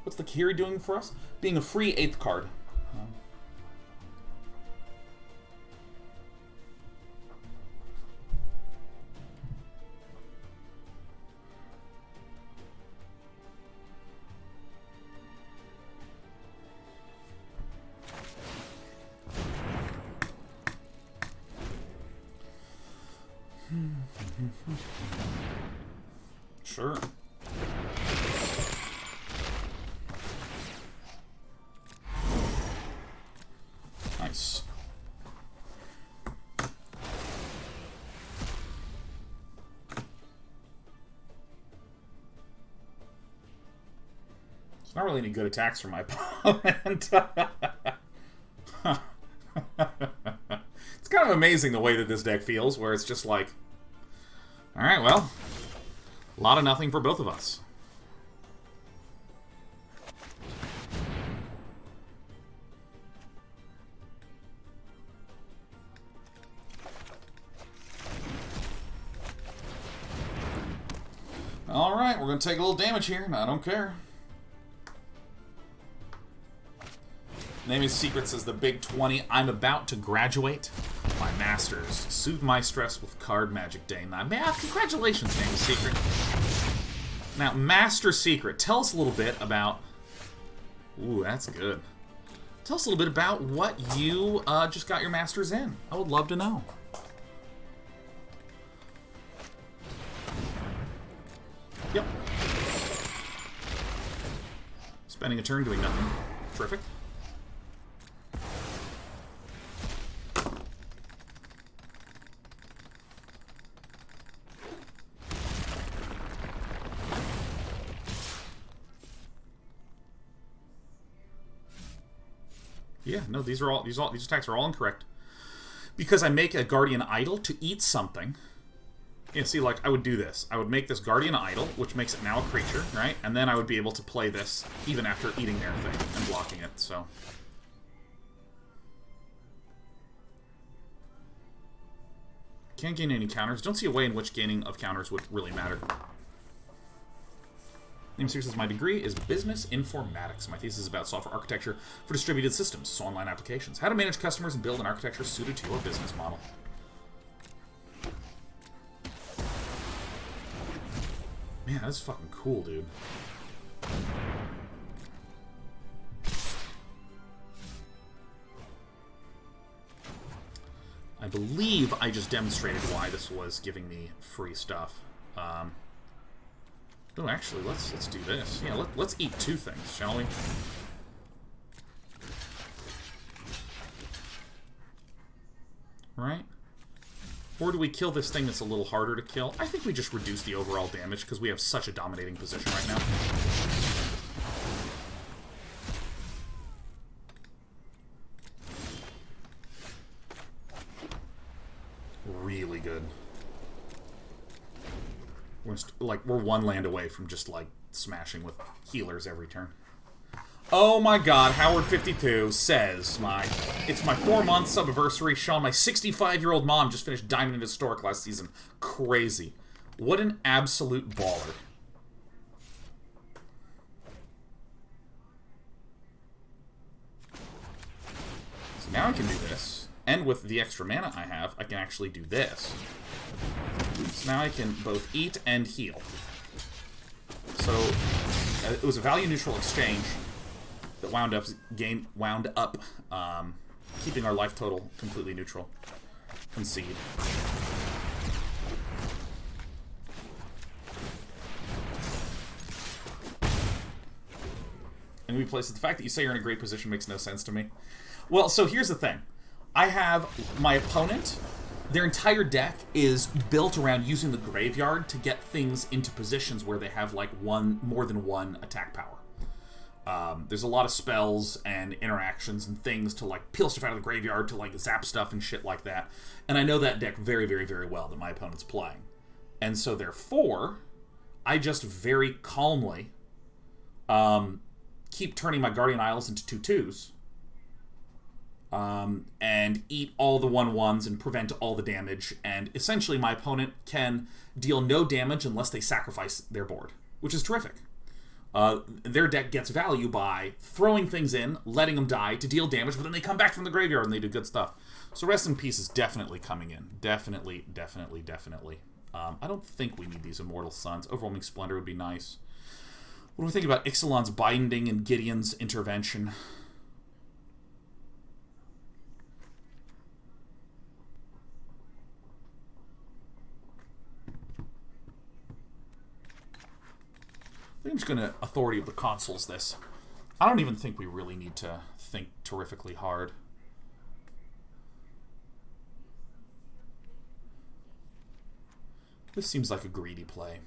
What's the Kaheera doing for us? Being a free 8th card. Sure. Nice. It's not really any good attacks from my opponent. It's kind of amazing the way that this deck feels, where it's just like, alright, well, a lot of nothing for both of us. Alright, we're going to take a little damage here, and I don't care. Naming Secrets is the big 20. I'm about to graduate my masters. Soothe my stress with card magic, DayKnight. Man, congratulations, Naming Secret. Now, Master Secret, tell us a little bit about... Ooh, that's good. Tell us a little bit about what you just got your masters in. I would love to know. Yep. Spending a turn doing nothing. Terrific. Yeah, no, these attacks are all incorrect. Because I make a Guardian Idol to eat something. Yeah, see, like, I would do this. I would make this Guardian Idol, which makes it now a creature, right? And then I would be able to play this even after eating their thing and blocking it, so... Can't gain any counters. Don't see a way in which gaining of counters would really matter. Name Series says, my degree is business informatics. My thesis is about software architecture for distributed systems, so online applications. How to manage customers and build an architecture suited to your business model. Man, that's fucking cool, dude. I believe I just demonstrated why this was giving me free stuff. Oh, actually, let's do this. Yeah, let's eat two things, shall we? Right? Or do we kill this thing that's a little harder to kill? I think we just reduce the overall damage because we have such a dominating position right now. Really good. We're one land away from just, like, smashing with healers every turn. Oh my god, Howard52 says, it's my 4-month sub-anniversary. Sean, my 65-year-old mom just finished Diamond and Historic last season. Crazy. What an absolute baller. So now I can do this. And with the extra mana I have, I can actually do this. So now I can both eat and heal. So it was a value-neutral exchange that wound up keeping our life total completely neutral. Concede. And we place it. The fact that you say you're in a great position makes no sense to me. Well, so here's the thing. I have my opponent. Their entire deck is built around using the graveyard to get things into positions where they have like more than one attack power. There's a lot of spells and interactions and things to like peel stuff out of the graveyard to like zap stuff and shit like that. And I know that deck very, very, very well that my opponent's playing. And so therefore, I just very calmly keep turning my Guardian Isles into 2/2s. And eat all the 1/1s and prevent all the damage. And essentially my opponent can deal no damage unless they sacrifice their board, which is terrific. Their deck gets value by throwing things in, letting them die to deal damage, but then they come back from the graveyard and they do good stuff. So Rest in Peace is definitely coming in. Definitely, definitely, definitely. I don't think we need these Immortal Suns. Overwhelming Splendor would be nice. What do we think about Ixalan's Binding and Gideon's Intervention? I think I'm just going to Authority of the Consuls this. I don't even think we really need to think terrifically hard. This seems like a greedy play.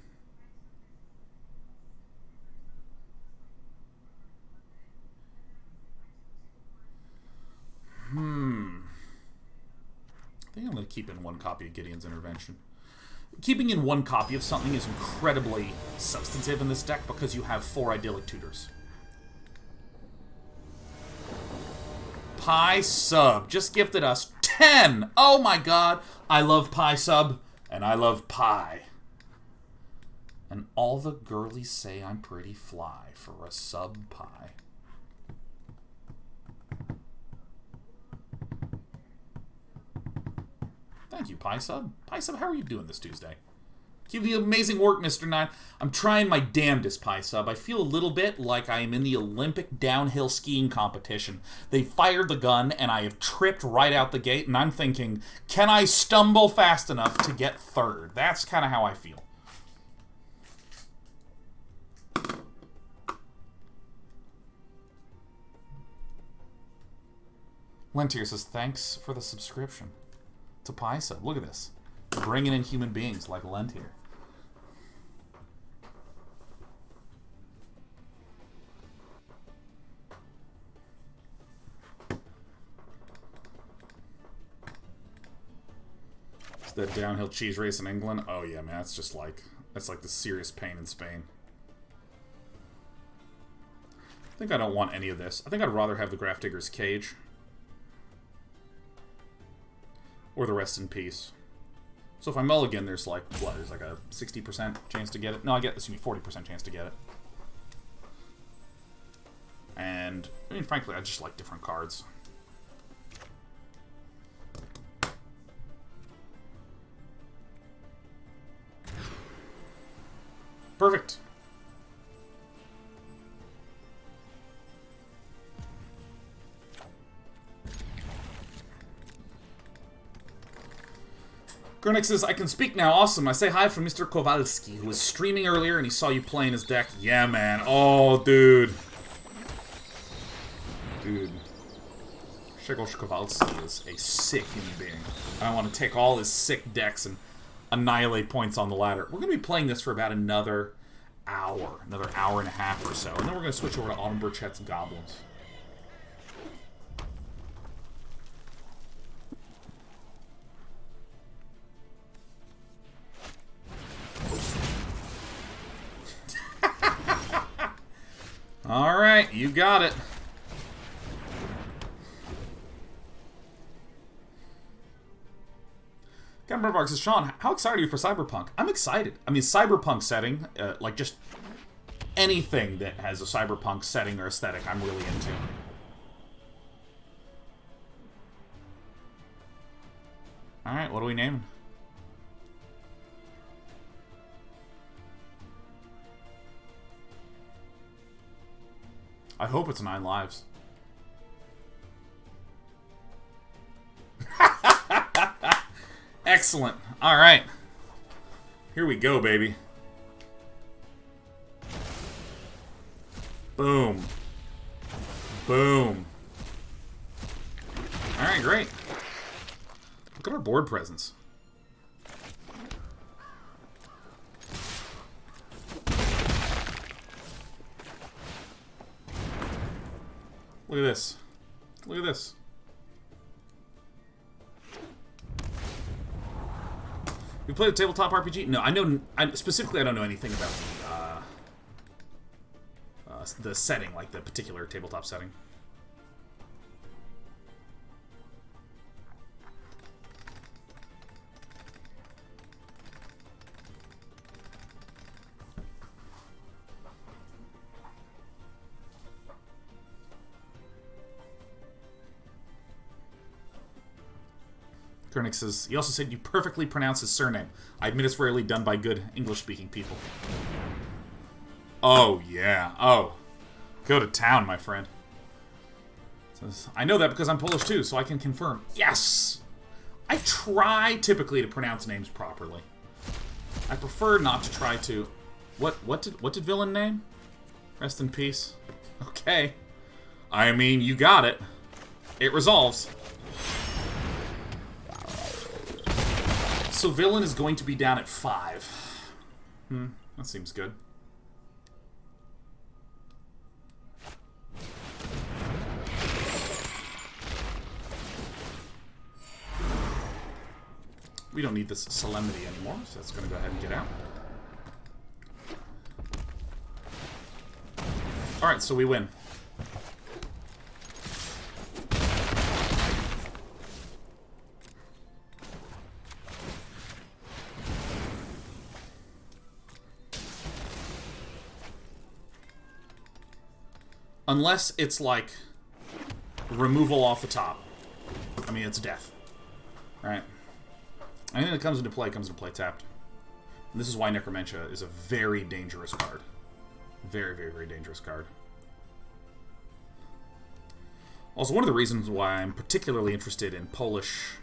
I think I'm going to keep in one copy of Gideon's Intervention. Keeping in one copy of something is incredibly substantive in this deck because you have 4 Idyllic Tutors. Pie Sub just gifted us 10! Oh my god! I love Pie Sub, and I love pie. And all the girlies say I'm pretty fly for a sub pie. Thank you, Pie Sub. Pie Sub, how are you doing this Tuesday? Keep the amazing work, Mr. 9. I'm trying my damnedest, Pie Sub. I feel a little bit like I am in the Olympic downhill skiing competition. They fired the gun, and I have tripped right out the gate, and I'm thinking, can I stumble fast enough to get third? That's kind of how I feel. Lentier says, thanks for the subscription. To Pie Sub. Look at this. Bringing in human beings like Lentier. Is that downhill cheese race in England? Oh yeah, man, that's just like, that's like the serious pain in Spain. I think I don't want any of this. I think I'd rather have the Grafdigger's Cage. Or the Rest in Peace. So if I mulligan, there's like, what, there's like a 60% chance to get it? No, I get this, 40% chance to get it. And, I mean, frankly, I just like different cards. Perfect. Gurnix says, I can speak now. Awesome. I say hi from Mr. Kowalski, who was streaming earlier and he saw you playing his deck. Yeah, man. Oh, dude. Dude. Grzegorz Kowalski is a sick human being. I want to take all his sick decks and annihilate points on the ladder. We're going to be playing this for about another hour. Another hour and a half or so. And then we're going to switch over to Autumn Burchett's Goblins. Alright, you got it. Got Murdoch says, Sean, how excited are you for Cyberpunk? I'm excited. I mean, Cyberpunk setting, like just anything that has a Cyberpunk setting or aesthetic, I'm really into. Alright, what are we naming? I hope it's 9 lives. Excellent. Alright. Here we go, baby. Boom. Boom. Alright, great. Look at our board presence. Look at this. Look at this. You played a tabletop RPG? No, I know. Specifically, I don't know anything about the setting, like the particular tabletop setting. Koenig says, he also said you perfectly pronounce his surname. I admit it's rarely done by good English-speaking people. Oh, yeah. Oh. Go to town, my friend. Says, I know that because I'm Polish too, so I can confirm. Yes! I try typically to pronounce names properly. I prefer not to try to... What did villain name? Rest in peace. Okay. I mean, you got it. It resolves. So villain is going to be down at 5. That seems good. We don't need this Solemnity anymore, so that's going to go ahead and get out. Alright, so we win. Unless it's like removal off the top. I mean, it's death. Right? Anything that comes into play tapped. And this is why Necromentia is a very dangerous card. Very, very, very dangerous card. Also, one of the reasons why I'm particularly interested in Polish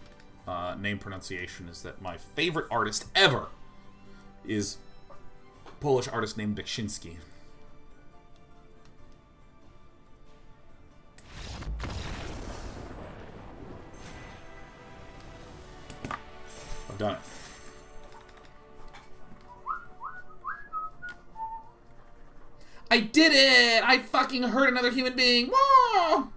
name pronunciation is that my favorite artist ever is a Polish artist named Beksiński. I've done it. I did it! I fucking hurt another human being! Whoa!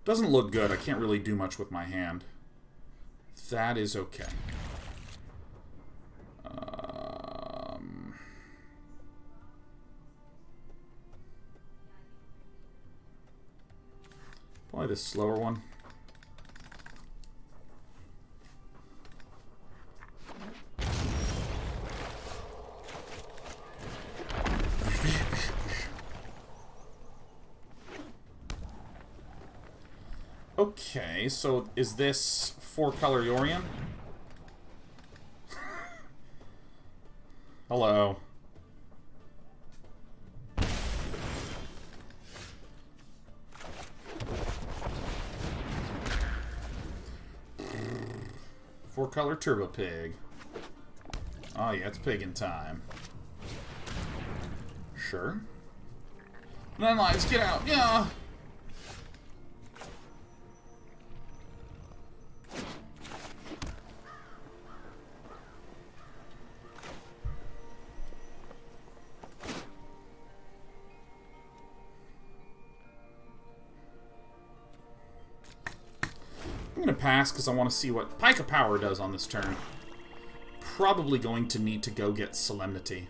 Doesn't look good. I can't really do much with my hand. That is okay. Probably this slower one. Okay, so is this 4-color Yorion? Hello. Four-color Turbo Pig. Oh yeah, it's pig in time. Sure. 9 lives, get out, yeah! I'm going to pass because I want to see what Pike of Power does on this turn. Probably going to need to go get Solemnity.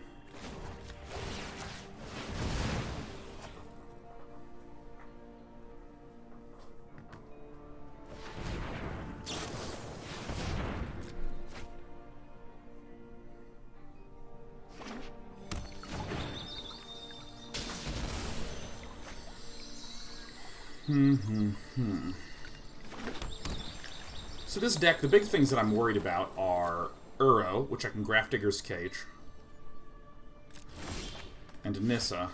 So this deck, the big things that I'm worried about are Uro, which I can Grafdigger's Cage, and Nissa,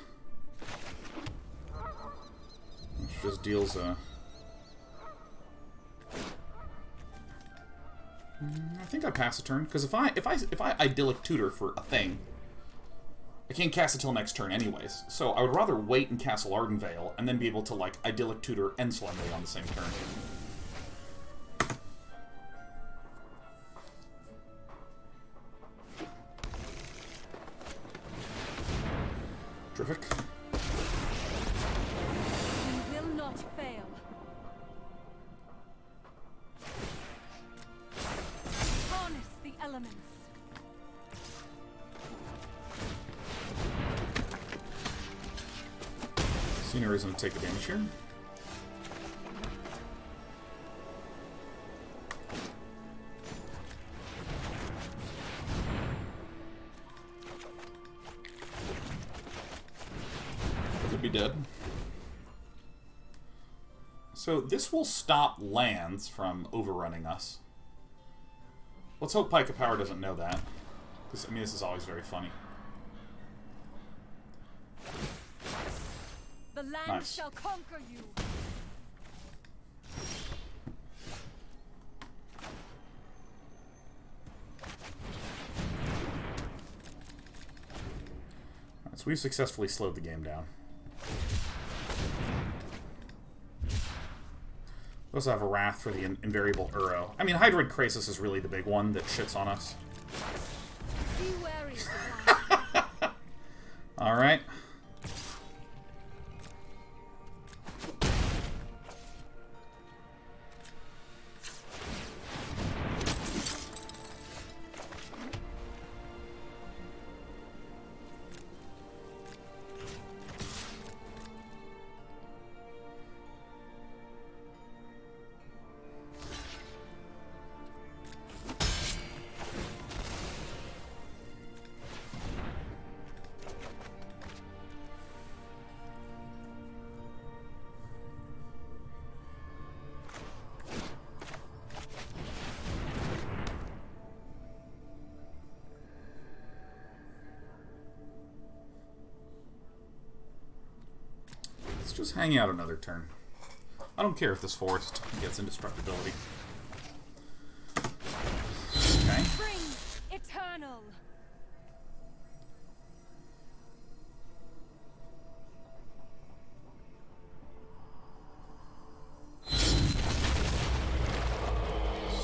which just deals a... I think I pass a turn, because if I Idyllic Tutor for a thing, I can't cast it till next turn anyways. So I would rather wait in Castle Ardenvale and then be able to, like, Idyllic Tutor and Solemnity on the same turn. Terrific. We will not fail. Harness the elements. Scenery is going to take the damage here. Could be dead. So this will stop lands from overrunning us. Let's hope Pike of Power doesn't know that. Because, I mean, this is always very funny. The land Nice. shall conquer you. Alright, so we've successfully slowed the game down. We also have a Wrath for the invariable Uro. I mean, Hydroid Krasis is really the big one that shits on us. Be wary of the land. Alright. Just hang out another turn. I don't care if this forest gets indestructibility. Okay. Spring eternal.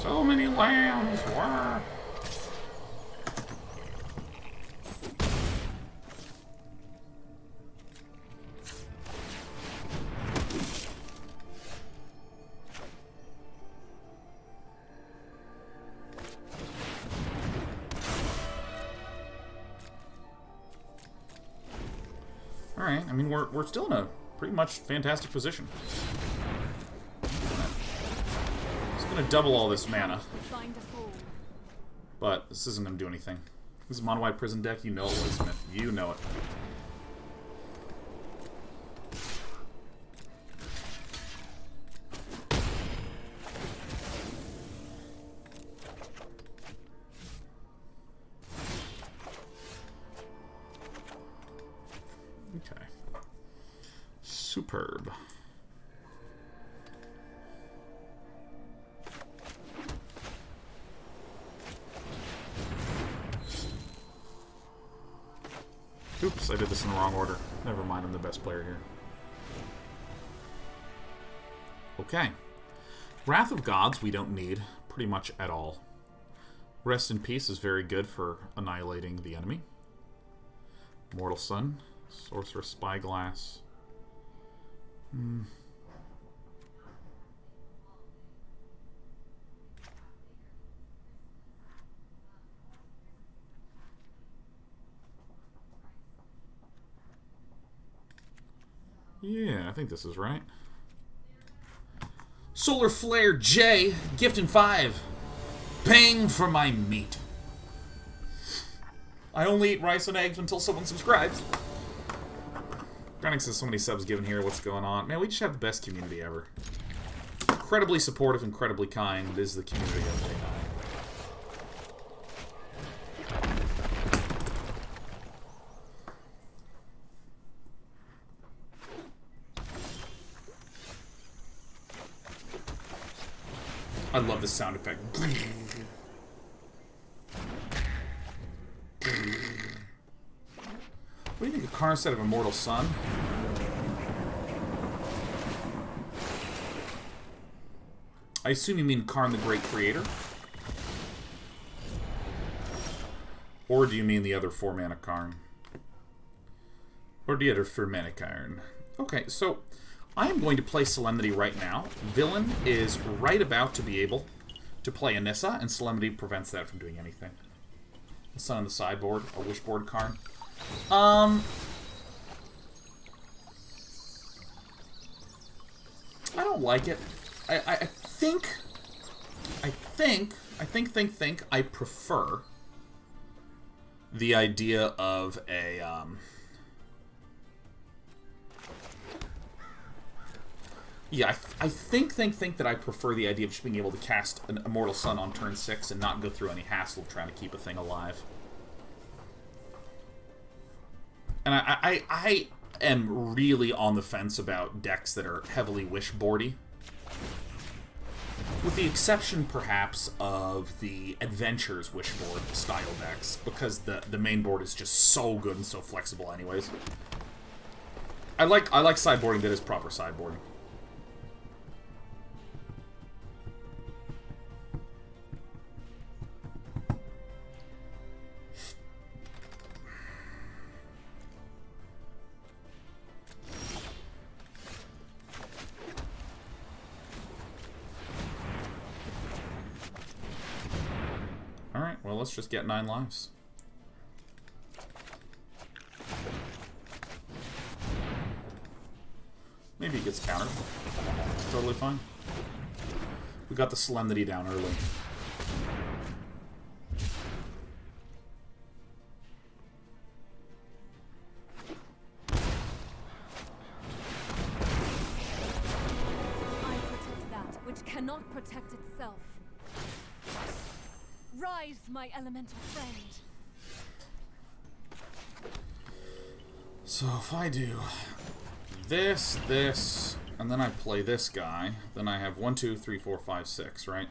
So many lambs. Wow. Alright, I mean, we're still in a pretty much fantastic position. It's gonna double all this mana, Find a fool. but this isn't gonna do anything. This is a mono-white prison deck, you know it, Smith. You know it. Okay. Superb. Oops. Whoops, I did this in the wrong order. Never mind, I'm the best player here. Okay. Wrath of Gods we don't need pretty much at all. Rest in Peace is very good for annihilating the enemy. Immortal Sun. Sorceress Spyglass. Yeah, I think this is right. Solar Flare J, gifting 5. Paying for my meat. I only eat rice and eggs until someone subscribes. Grinding says so many subs given here, what's going on? Man, we just have the best community ever. Incredibly supportive, incredibly kind. This is the community of DayKnight. I love this sound effect. What do you think of Karn instead of Immortal Sun? I assume you mean Karn the Great Creator? Or do you mean the other 4-mana Karn? Or the other 4-mana Karn? Okay, so I am going to play Solemnity right now. Villain is right about to be able to play Anissa, and Solemnity prevents that from doing anything. Sun on the sideboard, a Wishboard Karn. I don't like it. I think I prefer the idea of a yeah, I think that I prefer the idea of just being able to cast an Immortal Sun on turn 6 and not go through any hassle of trying to keep a thing alive. And I am really on the fence about decks that are heavily wishboardy. With the exception, perhaps, of the Adventures wishboard style decks, because the main board is just so good and so flexible anyways. I like sideboarding that is proper sideboarding. Alright, well, let's just get 9 lives. Maybe he gets countered. Totally fine. We got the Solemnity down early. I protect that which cannot protect itself. Rise, my elemental friend. So if I do this, and then I play this guy, then I have 1, 2, 3, 4, 5, 6, right?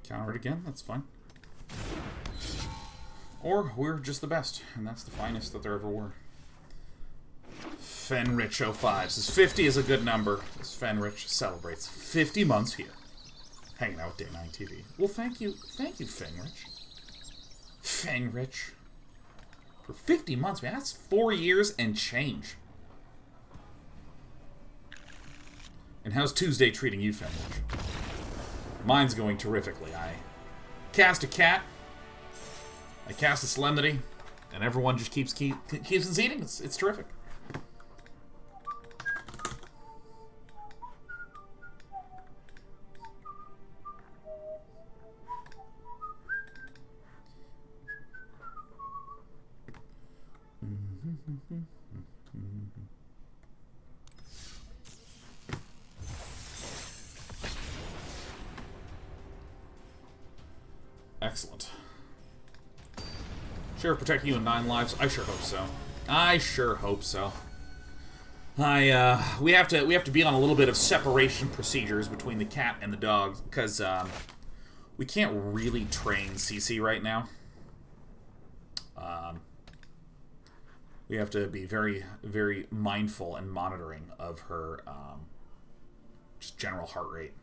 Counter it again, that's fine. Or we're just the best, and that's the finest that there ever were. Fenrich 05 says 50 is a good number, as Fenrich celebrates 50 months here, hanging out with DayKnight TV. Well, thank you, Fenrich. Fenrich. For 50 months, man, that's 4 years and change. And how's Tuesday treating you, Fenrich? Mine's going terrifically. I cast a cat, I cast a Solemnity, and everyone just keeps conceding. It's terrific. Excellent. Sheriff protect you in 9 lives? I sure hope so. I sure hope so. We have to be on a little bit of separation procedures between the cat and the dog, because we can't really train CC right now. We have to be very, very mindful and monitoring of her just general heart rate.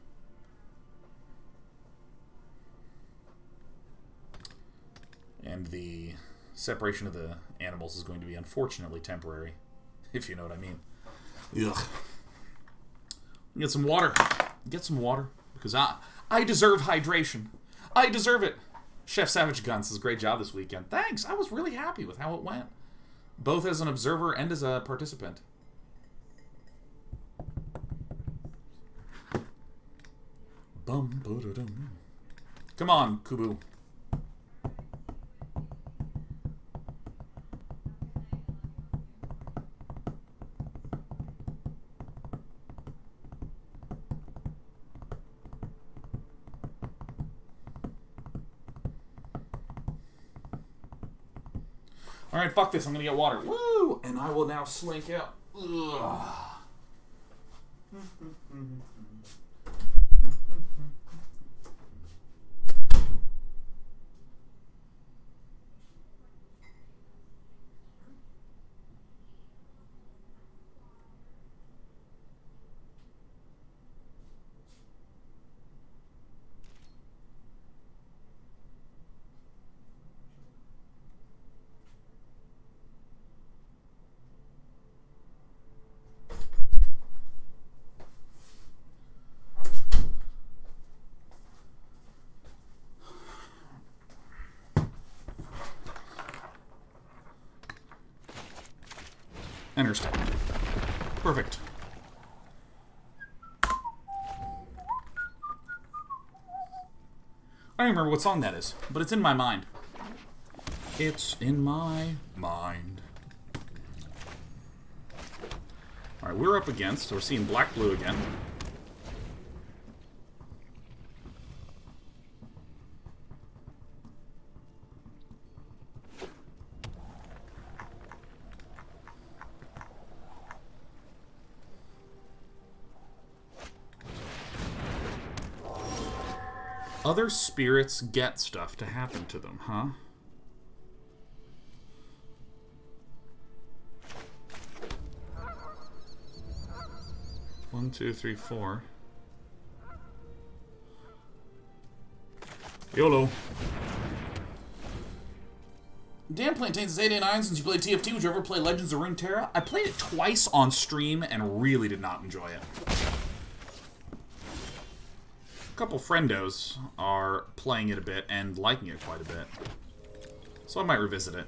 And the separation of the animals is going to be unfortunately temporary, if you know what I mean. Ugh. Get some water. Get some water, because I deserve hydration. I deserve it. Chef Savage Guns does a great job this weekend. Thanks. I was really happy with how it went, both as an observer and as a participant. Come on, Kubu. Alright, fuck this. I'm gonna get water. Woo! And I will now slink out. Ugh. Enter step. Perfect. I don't even remember what song that is, but it's in my mind. It's in my mind. Alright, we're up against, we're seeing black-blue again. Other spirits get stuff to happen to them, huh? One, two, three, four. YOLO. Dan Plantains is 889 since you played TFT. Would you ever play Legends of Runeterra? I played it twice on stream and really did not enjoy it. A couple friendos are playing it a bit and liking it quite a bit. So I might revisit it.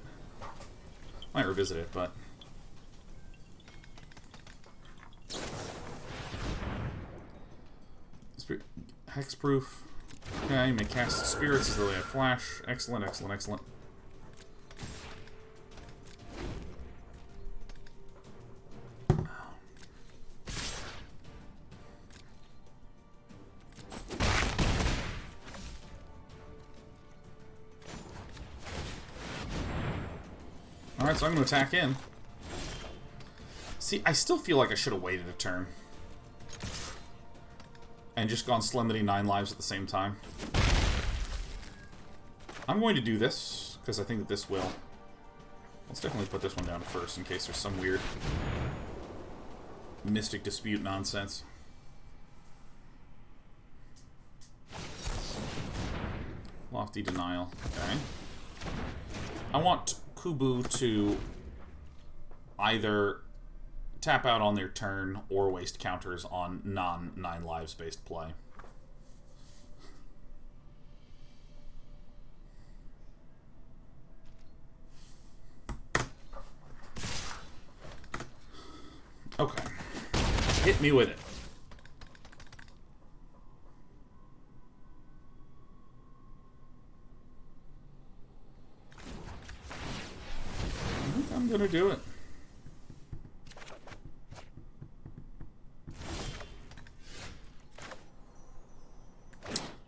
But... Hexproof. Okay, you may cast spirits as though they have flash. Excellent, excellent, excellent. Alright, so I'm going to attack in. See, I still feel like I should have waited a turn. And just gone Solemnity 9 lives at the same time. I'm going to do this, because I think that this will. Let's definitely put this one down first, in case there's some weird Mystic Dispute nonsense. Lofty Denial. Okay. I want Kubu to either tap out on their turn or waste counters on non-9 lives based play. Okay. Hit me with it. I think I'm gonna do it.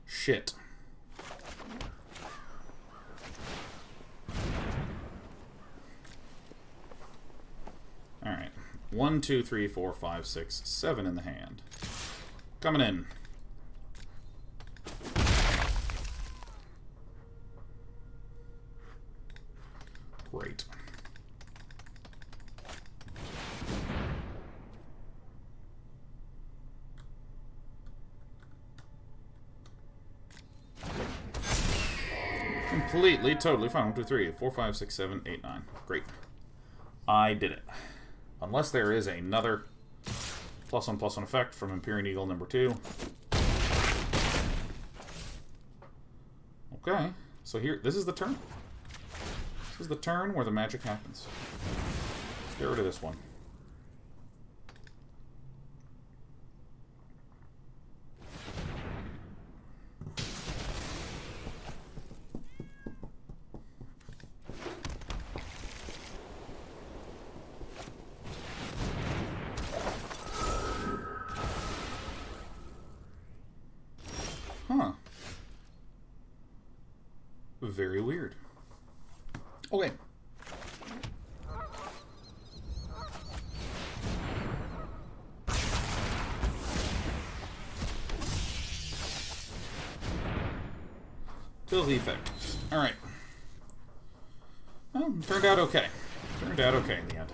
Shit. 1, 2, 3, 4, 5, 6, 7 in the hand. Coming in. Great. Completely, totally fine. 1, 2, 3, 4, 5, 6, 7, 8, 9. Great. I did it. Unless there is another +1/+1 effect from Empyrean Eagle number 2. Okay. So here, this is the turn. This is the turn where the magic happens. Let's get rid of this one. Huh. Very weird. Okay. Kill the effect. Alright. Well, turned out okay. Turned out okay in the end.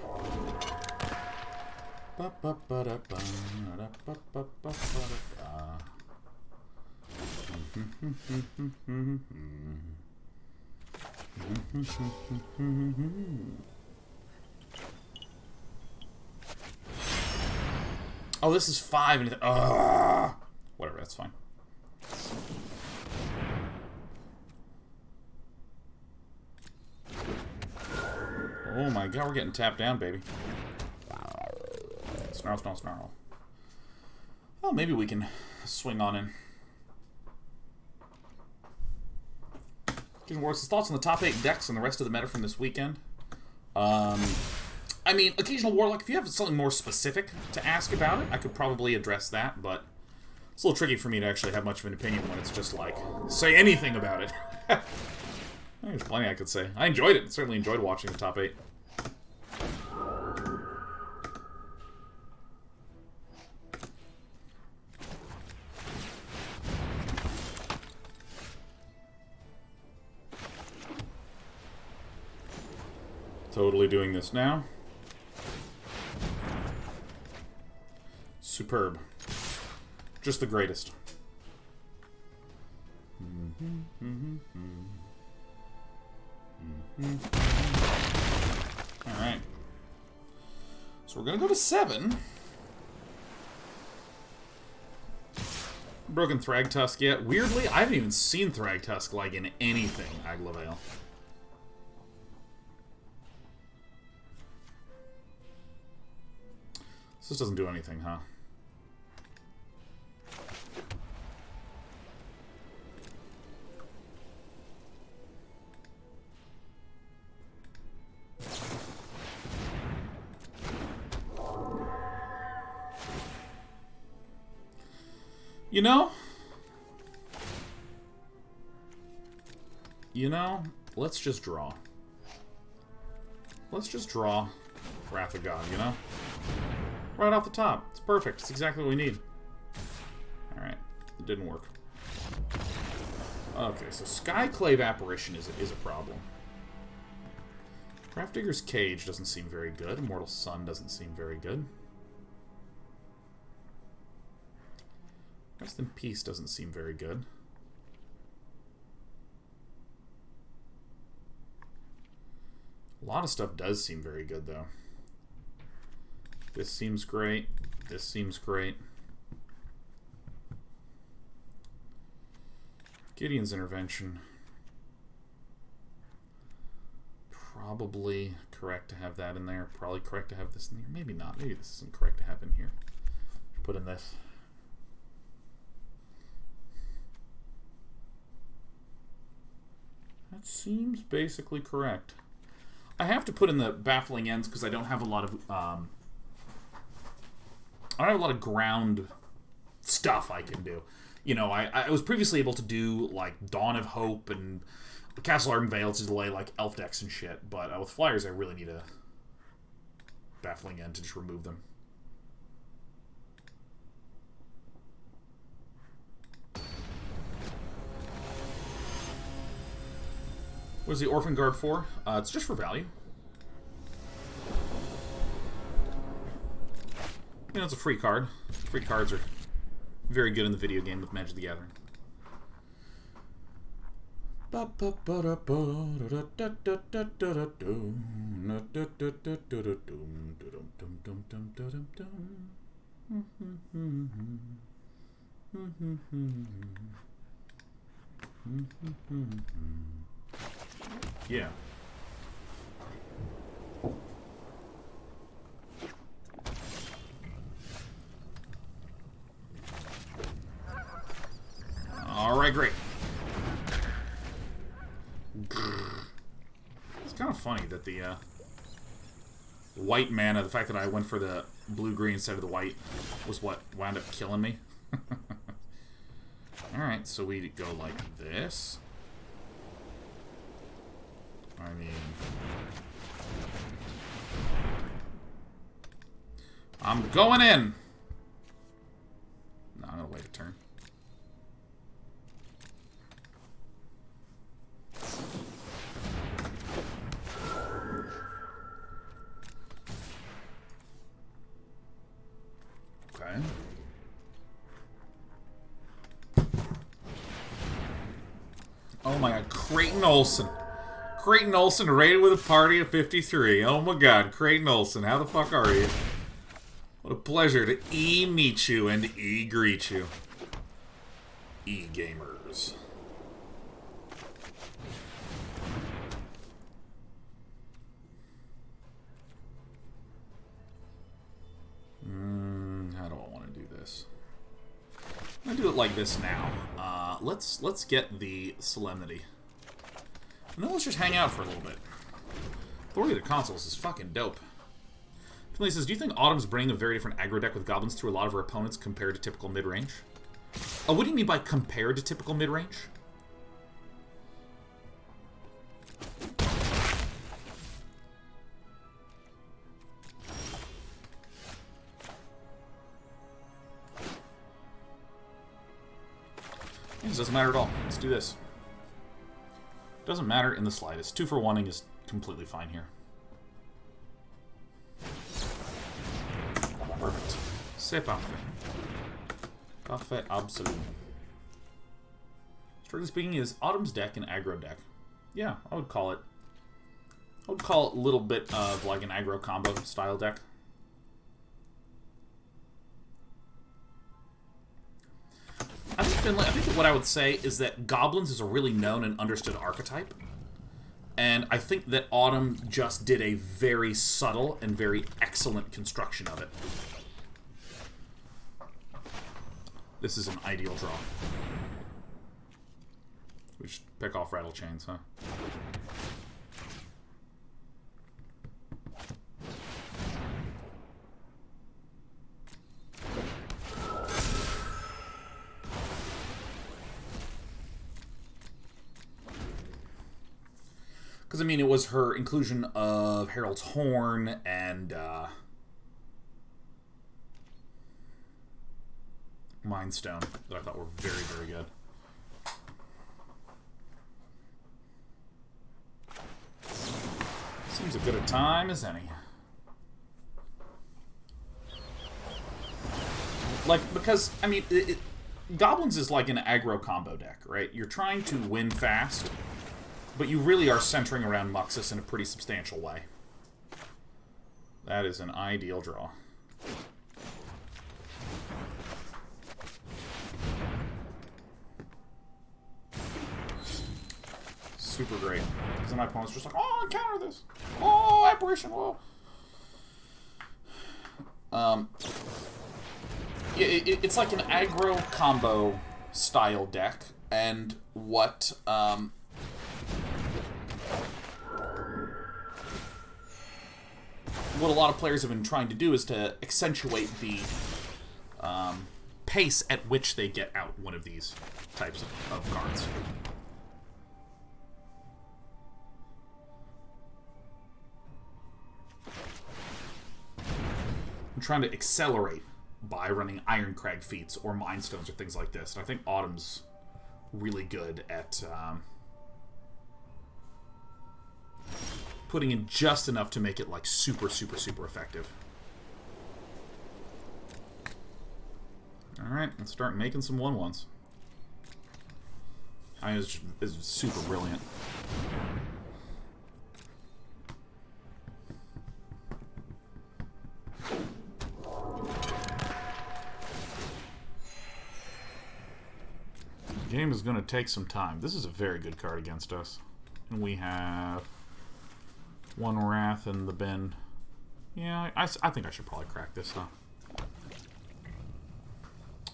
Oh, this is 5 and whatever, that's fine. Oh my god, we're getting tapped down, baby. Snarl, snarl, snarl. Well, maybe we can swing on in. What's his thoughts on the top 8 decks and the rest of the meta from this weekend? I mean, Occasional Warlock, if you have something more specific to ask about it, I could probably address that, but it's a little tricky for me to actually have much of an opinion when it's just like, say anything about it. There's plenty I could say. I enjoyed it. Certainly enjoyed watching the top 8. Totally doing this now. Superb. Just the greatest. Alright. So we're gonna go to 7. Broken Thragtusk yet. Weirdly, I haven't even seen Thragtusk like in anything, Aglavale. This doesn't do anything, huh? You know, let's just draw. Let's just draw Wrath of God, you know? Right off the top. It's perfect. It's exactly what we need. Alright. It didn't work. Okay, so Skyclave Apparition is a problem. Grafdigger's Cage doesn't seem very good. Immortal Sun doesn't seem very good. Rest in Peace doesn't seem very good. A lot of stuff does seem very good, though. This seems great. This seems great. Gideon's Intervention. Probably correct to have that in there. Probably correct to have this in there. Maybe not. Maybe this isn't correct to have in here. Put in this. That seems basically correct. I have to put in the Baffling Ends because I don't have a lot of I don't have a lot of ground stuff I can do. You know, I was previously able to do like Dawn of Hope and Castle Ardenvale to delay like elf decks and shit, but with flyers I really need to Baffling End to just remove them. What is the Orphanguard for? It's just for value. You know, it's a free card. Free cards are very good in the video game of Magic the Gathering. Yeah. Alright, great. It's kind of funny that the white mana, the fact that I went for the blue-green instead of the white, was what wound up killing me. Alright, so we go like this. I mean... I'm going in! No, I'm gonna wait a turn. Okay. Oh my god, Creighton Olsen. Creighton Olsen raided with a party of 53. Oh my god, Creighton Olsen, how the fuck are you? What a pleasure to meet you and greet you. Gamers. How do I want to do this? I'm gonna do it like this now. Let's get the Solemnity. And then let's just hang out for a little bit. Authority of the Consuls is fucking dope. Finley says, do you think Autumn's bringing a very different aggro deck with goblins through a lot of her opponents compared to typical mid-range? What do you mean by compared to typical mid-range? It doesn't matter at all. Let's do this. Doesn't matter in the slightest. 2 for 1-ing is completely fine here. Perfect. C'est parfait. Parfait, absolute. Strictly speaking, is Autumn's deck an aggro deck? Yeah, I would call it. I would call it a little bit of like an aggro combo style deck. I think Finlay, I think that what I would say is that Goblins is a really known and understood archetype. And I think that Autumn just did a very subtle and very excellent construction of it. This is an ideal draw. We should pick off Rattle Chains, huh? Because, I mean, it was her inclusion of Herald's Horn and Mind Stone that I thought were very, very good. Seems as good a time as any. Like, because, I mean, Goblins is like an aggro combo deck, right? You're trying to win fast, but you really are centering around Muxus in a pretty substantial way. That is an ideal draw. Super great. Because then my opponent's just like, oh, I counter this. Oh, Apparition, whoa. It's like an aggro combo style deck, and what a lot of players have been trying to do is to accentuate the pace at which they get out one of these types of cards. I'm trying to accelerate by running Ironcrag feats or Mindstones or things like this. And I think Autumn's really good at putting in just enough to make it like super, super, super effective. Alright, let's start making some 1/1s. I mean, it's super brilliant. The game is going to take some time. This is a very good card against us. And we have one Wrath in the bin. Yeah, I think I should probably crack this, huh?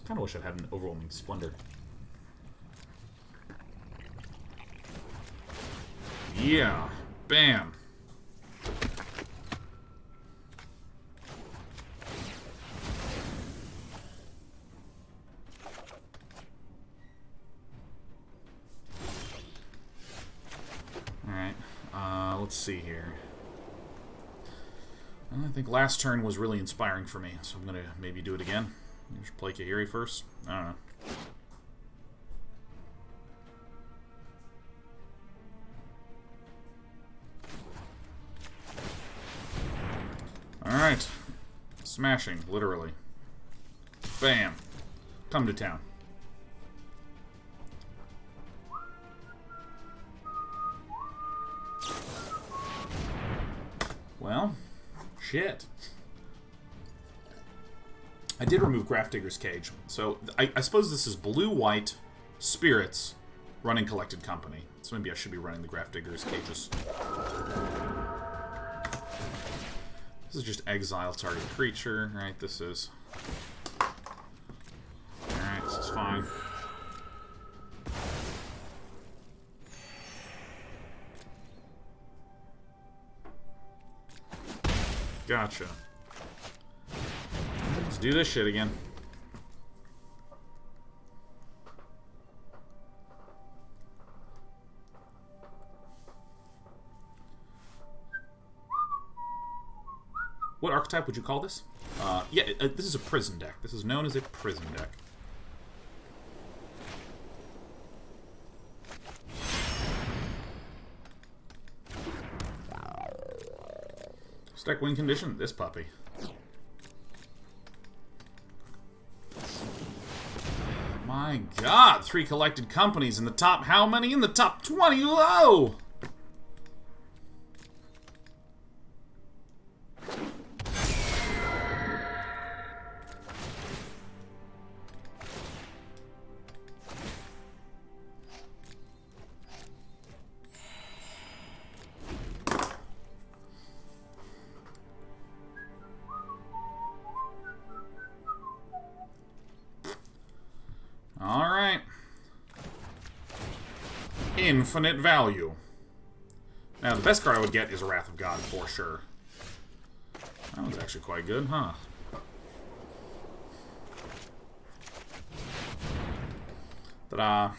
Kind of wish I'd had an Overwhelming Splendor. Yeah. Bam. Alright. Let's see here. I think last turn was really inspiring for me, so I'm going to maybe do it again. Just play Kaheera first. I don't know. Alright. Smashing, literally. Bam. Come to town. Well, shit. I did remove Grafdigger's Cage. So, I suppose this is blue-white spirits running Collected Company. So maybe I should be running the Grafdigger's Cages. This is just exile target creature, right? This is... Alright, this is fine. Gotcha. Let's do this shit again. What archetype would you call this? Yeah, this is a prison deck. This is known as a prison deck. Deck win condition, this puppy. My god, 3 Collected Companies in the top, how many? In the top 20 low! Alright. Infinite value. Now, the best card I would get is a Wrath of God, for sure. That one's actually quite good, huh? Ta-da.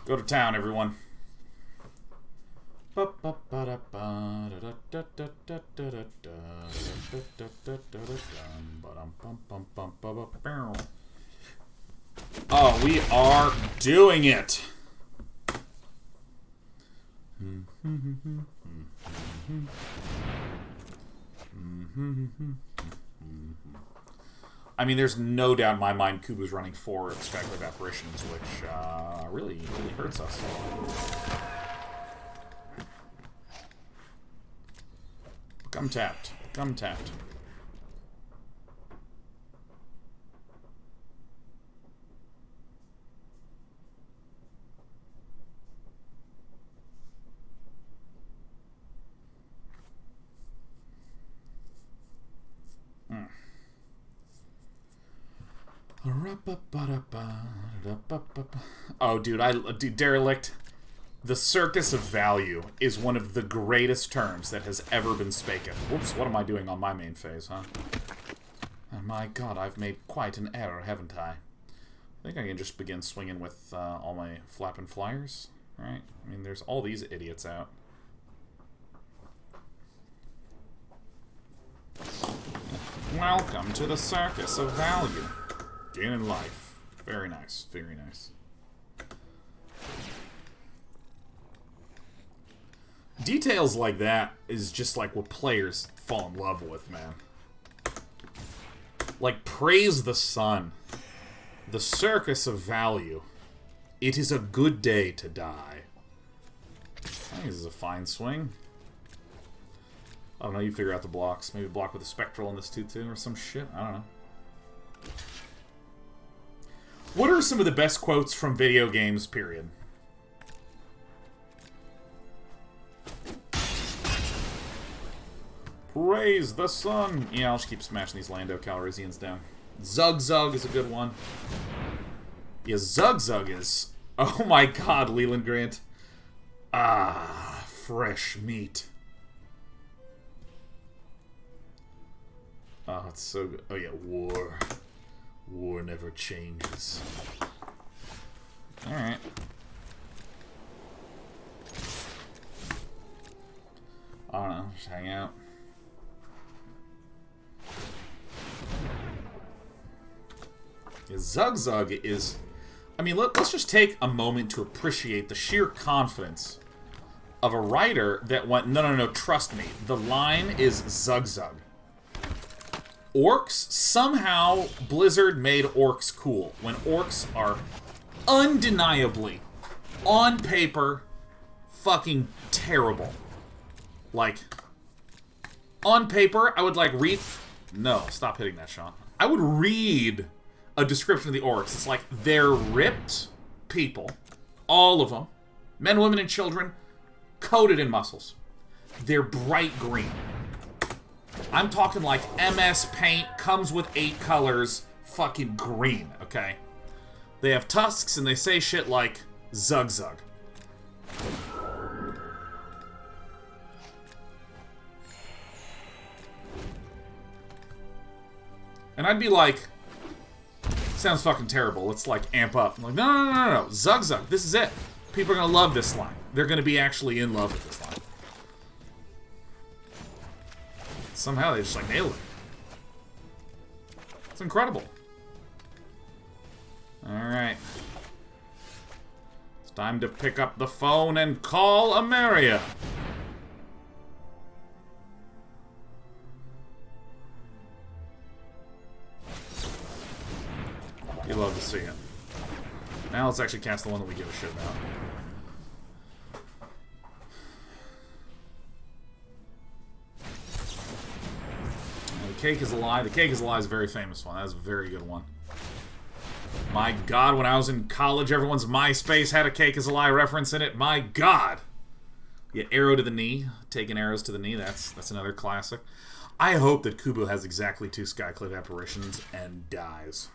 Go to town, everyone. Oh, we are doing it. I mean, there's no doubt in my mind Kubu's running 4 Skyclave Apparitions, which really hurts us. Come tapped. Come tapped. Oh, dude, Derelict. The Circus of Value is one of the greatest terms that has ever been spoken. Whoops, what am I doing on my main phase, huh? Oh my god, I've made quite an error, haven't I? I think I can just begin swinging with all my flapping flyers. Alright, I mean, there's all these idiots out. Welcome to the circus of value. Gaining life. Very nice, very nice. Details like that is just like what players fall in love with, man. Like, praise the sun. The circus of value. It is a good day to die. I think this is a fine swing. I don't know, you figure out the blocks. Maybe block with a Spectral in this 2-2 or some shit. I don't know. What are some of the best quotes from video games, period? Praise the sun! Yeah, I'll just keep smashing these Lando Calrissians down. Zug Zug is a good one. Yeah, Zug Zug is... Oh my god, Leland Grant. Ah, fresh meat. Oh, it's so good. Oh yeah, war. War never changes. Alright. I don't know, just hang out. Yeah, Zug Zug is... I mean, let's just take a moment to appreciate the sheer confidence of a writer that went, no, trust me. The line is Zug Zug. Orcs, somehow Blizzard made orcs cool, when orcs are undeniably, on paper, fucking terrible. Like, on paper, I would, like, read... No, stop hitting that, Sean. I would read a description of the orcs. It's like, they're ripped people, all of them, men, women, and children, coated in muscles. They're bright green. I'm talking like MS Paint, comes with 8 colors, fucking green, okay? They have tusks, and they say shit like, Zug Zug. And I'd be like, sounds fucking terrible, let's like amp up. I'm like, no, Zug Zug, this is it. People are gonna love this line. They're gonna be actually in love with this line. Somehow they just like nailed it. It's incredible. Alright. It's time to pick up the phone and call Emeria. You love to see it. Now let's actually cast the one that we give a shit about. The Cake is a Lie. The Cake is a Lie is a very famous one. That is a very good one. My god, when I was in college, everyone's MySpace had a Cake is a Lie reference in it. My god! Yeah, Arrow to the Knee. Taking arrows to the knee. That's another classic. I hope that Kubo has exactly 2 Skyclave apparitions and dies.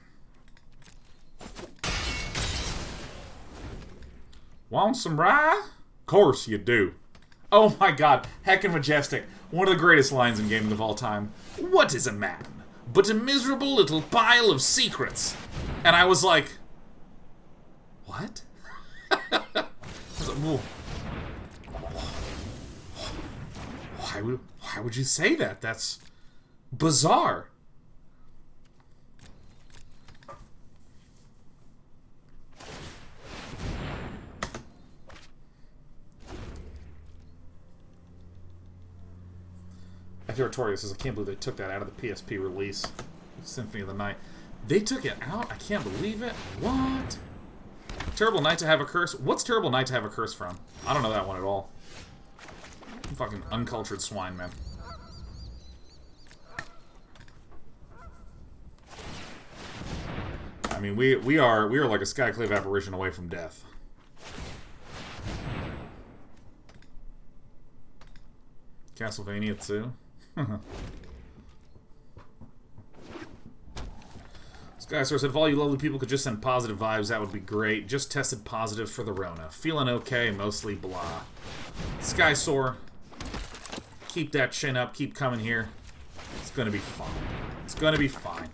Want some rye? Course you do. Oh my god, heckin' majestic. One of the greatest lines in gaming of all time. What is a man but a miserable little pile of secrets? And I was like, what? I was like, well, why would you say that? That's bizarre. Artorius says, I can't believe they took that out of the PSP release. Symphony of the Night. They took it out? I can't believe it. What? Terrible Night to Have a Curse? What's Terrible Night to Have a Curse from? I don't know that one at all. I'm fucking uncultured swine, man. I mean, we are like a Skyclave apparition away from death. Castlevania 2. Skysor said, if all you lovely people could just send positive vibes, that would be great. Just tested positive for the Rona. Feeling okay, mostly blah. Skysor, keep that chin up, keep coming here. It's gonna be fine. It's gonna be fine.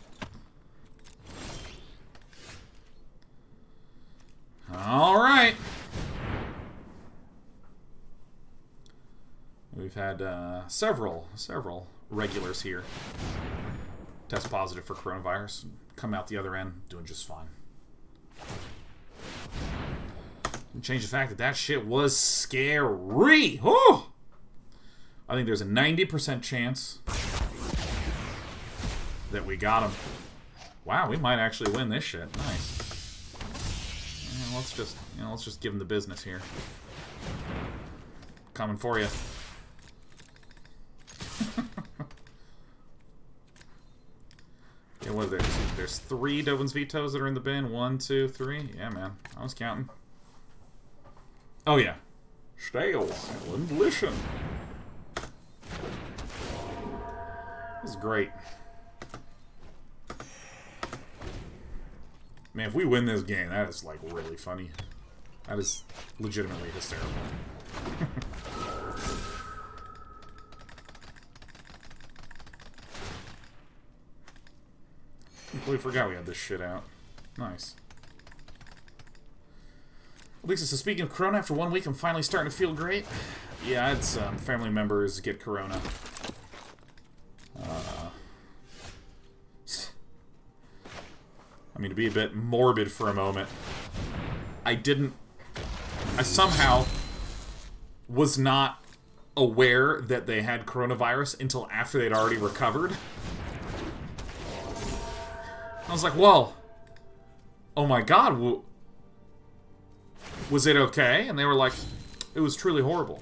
Alright. We've had several regulars here test positive for coronavirus. Come out the other end doing just fine. And change the fact that that shit was scary. Oh! I think there's a 90% chance that we got him. Wow, we might actually win this shit. Nice. And let's just give him the business here. Coming for you. Yeah, what are there? There's 3 Dovin's Vetoes that are in the bin. 1, 2, 3. Yeah, man. I was counting. Oh, yeah. Stay a while and listen. This is great. Man, if we win this game, that is, like, really funny. That is legitimately hysterical. Completely forgot we had this shit out. Nice. Lisa, so speaking of Corona, after 1 week, I'm finally starting to feel great. Yeah, I had some family members get Corona. I mean, to be a bit morbid for a moment, I somehow was not aware that they had coronavirus until after they'd already recovered. I was like, well, oh my god, was it okay? And they were like, it was truly horrible.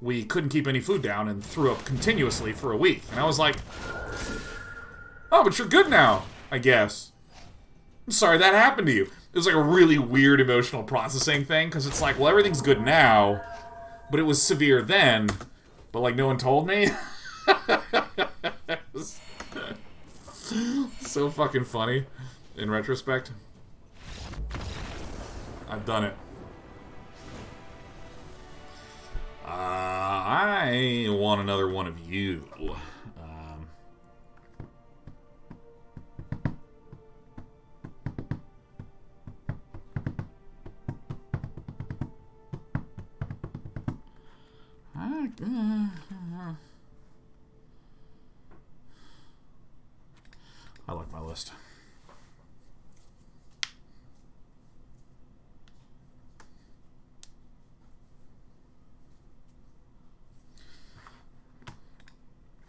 We couldn't keep any food down and threw up continuously for a week. And I was like, oh, but you're good now, I guess. I'm sorry that happened to you. It was like a really weird emotional processing thing, because it's like, well, everything's good now, but it was severe then, but like no one told me. So fucking funny in retrospect. I've done it. I want another one of you. I like my list.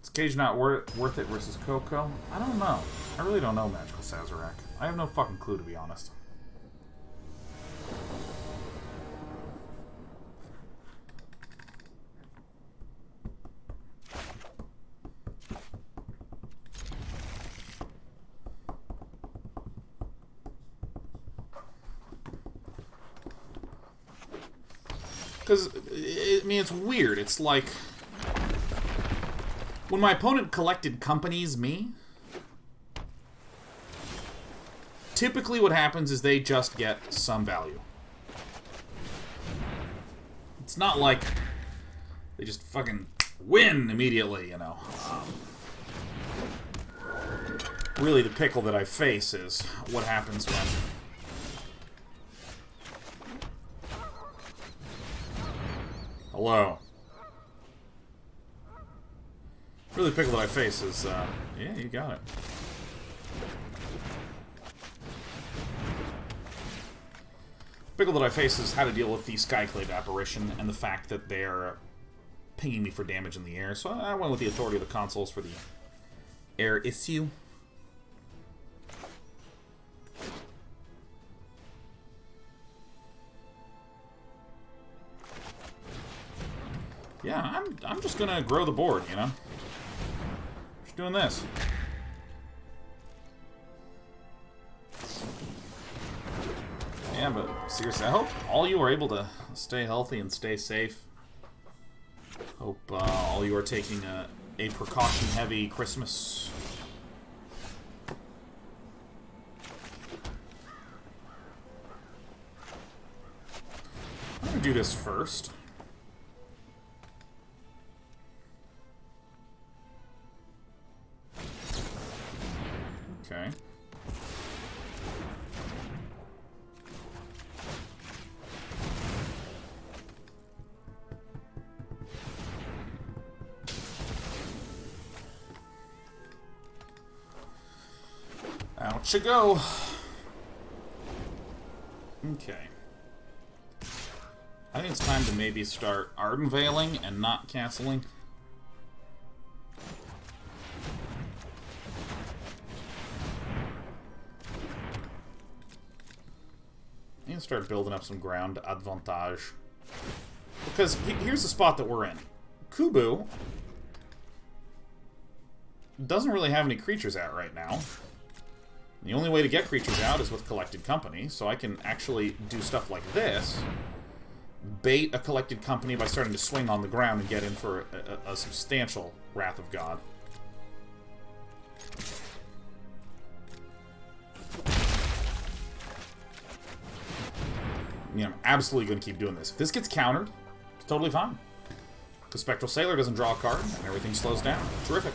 Is Cage not worth it versus Coco? I don't know. I really don't know Magical Sazerac. I have no fucking clue, to be honest. Because, I mean, it's weird. It's like, when my opponent collected companies me, typically what happens is they just get some value. It's not like they just fucking win immediately, you know. Really, the pickle that I face is what happens when... Hello. Really, the pickle that I face is, yeah, you got it. Pickle that I face is how to deal with the Skyclave apparition and the fact that they're pinging me for damage in the air. So I went with the authority of the consoles for the air issue. Yeah, I'm just gonna grow the board, you know? Just doing this. Yeah, but seriously, I hope all you are able to stay healthy and stay safe. Hope all you are taking a precaution-heavy Christmas. I'm gonna do this first. Okay. Out you go. Okay. I think it's time to maybe start Ardenvaling and not castling. I need to start building up some ground advantage. Because here's the spot that we're in. Kubu doesn't really have any creatures out right now. The only way to get creatures out is with Collected Company, so I can actually do stuff like this. Bait a Collected Company by starting to swing on the ground and get in for a substantial Wrath of God. You know, I'm absolutely going to keep doing this. If this gets countered, it's totally fine. The Spectral Sailor doesn't draw a card, and everything slows down. Terrific.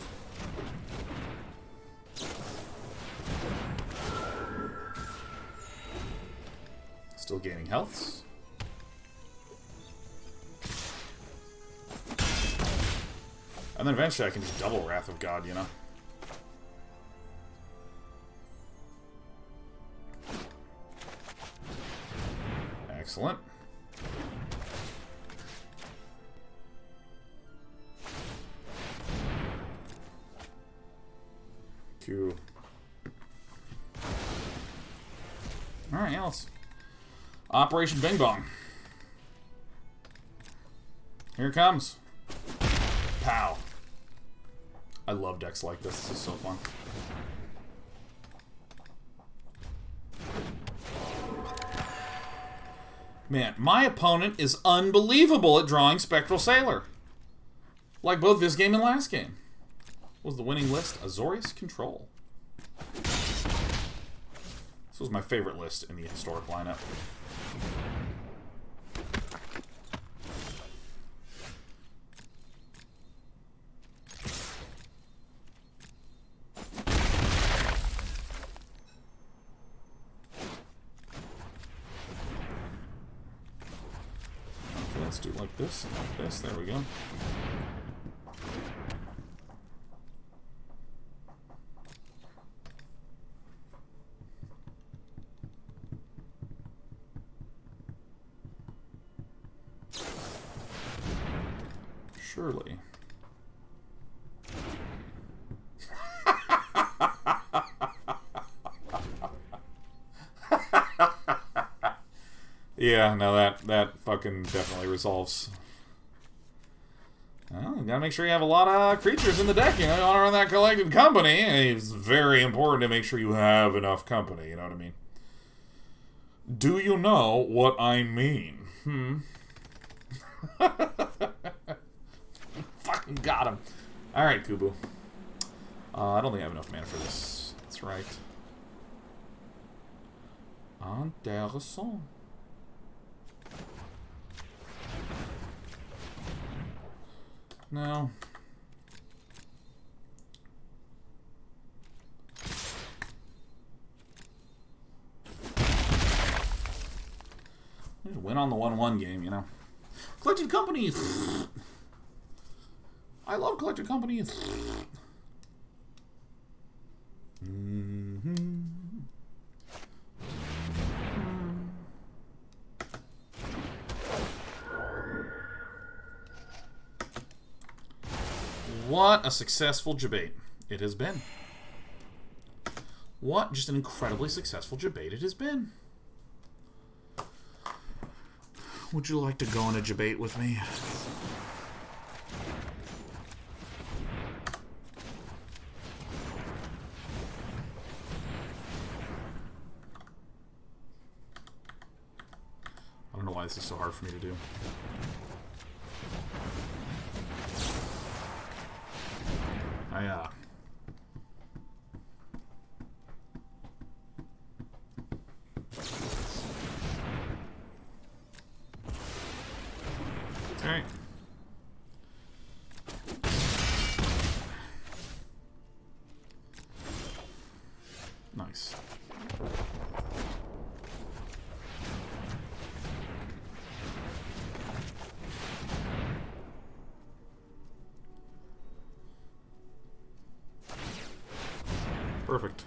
Still gaining healths. And then eventually I can just double Wrath of God, you know? Excellent. Q. Alright, yeah, let's... Operation Bing Bong. Here it comes. Pow. I love decks like this. This is so fun. Man, my opponent is unbelievable at drawing Spectral Sailor. Like both this game and last game. What was the winning list? Azorius Control. This was my favorite list in the historic lineup. Okay, let's do it like this and like this. There we go. Surely. Yeah, no, that fucking definitely resolves. Well, you gotta make sure you have a lot of creatures in the deck, you know, you wanna run that Collected Company. It's very important to make sure you have enough company, you know what I mean? Do you know what I mean? Fucking got him. Alright, Kubu. I don't think I have enough mana for this. That's right. Intéressant. No. Just win on the 1-1 game, you know. Collected Company. I love Collected Company. What a successful debate it has been. What just an incredibly successful debate it has been. Would you like to go on a debate with me? I don't know why this is so hard for me to do. Alright. Nice. Perfect.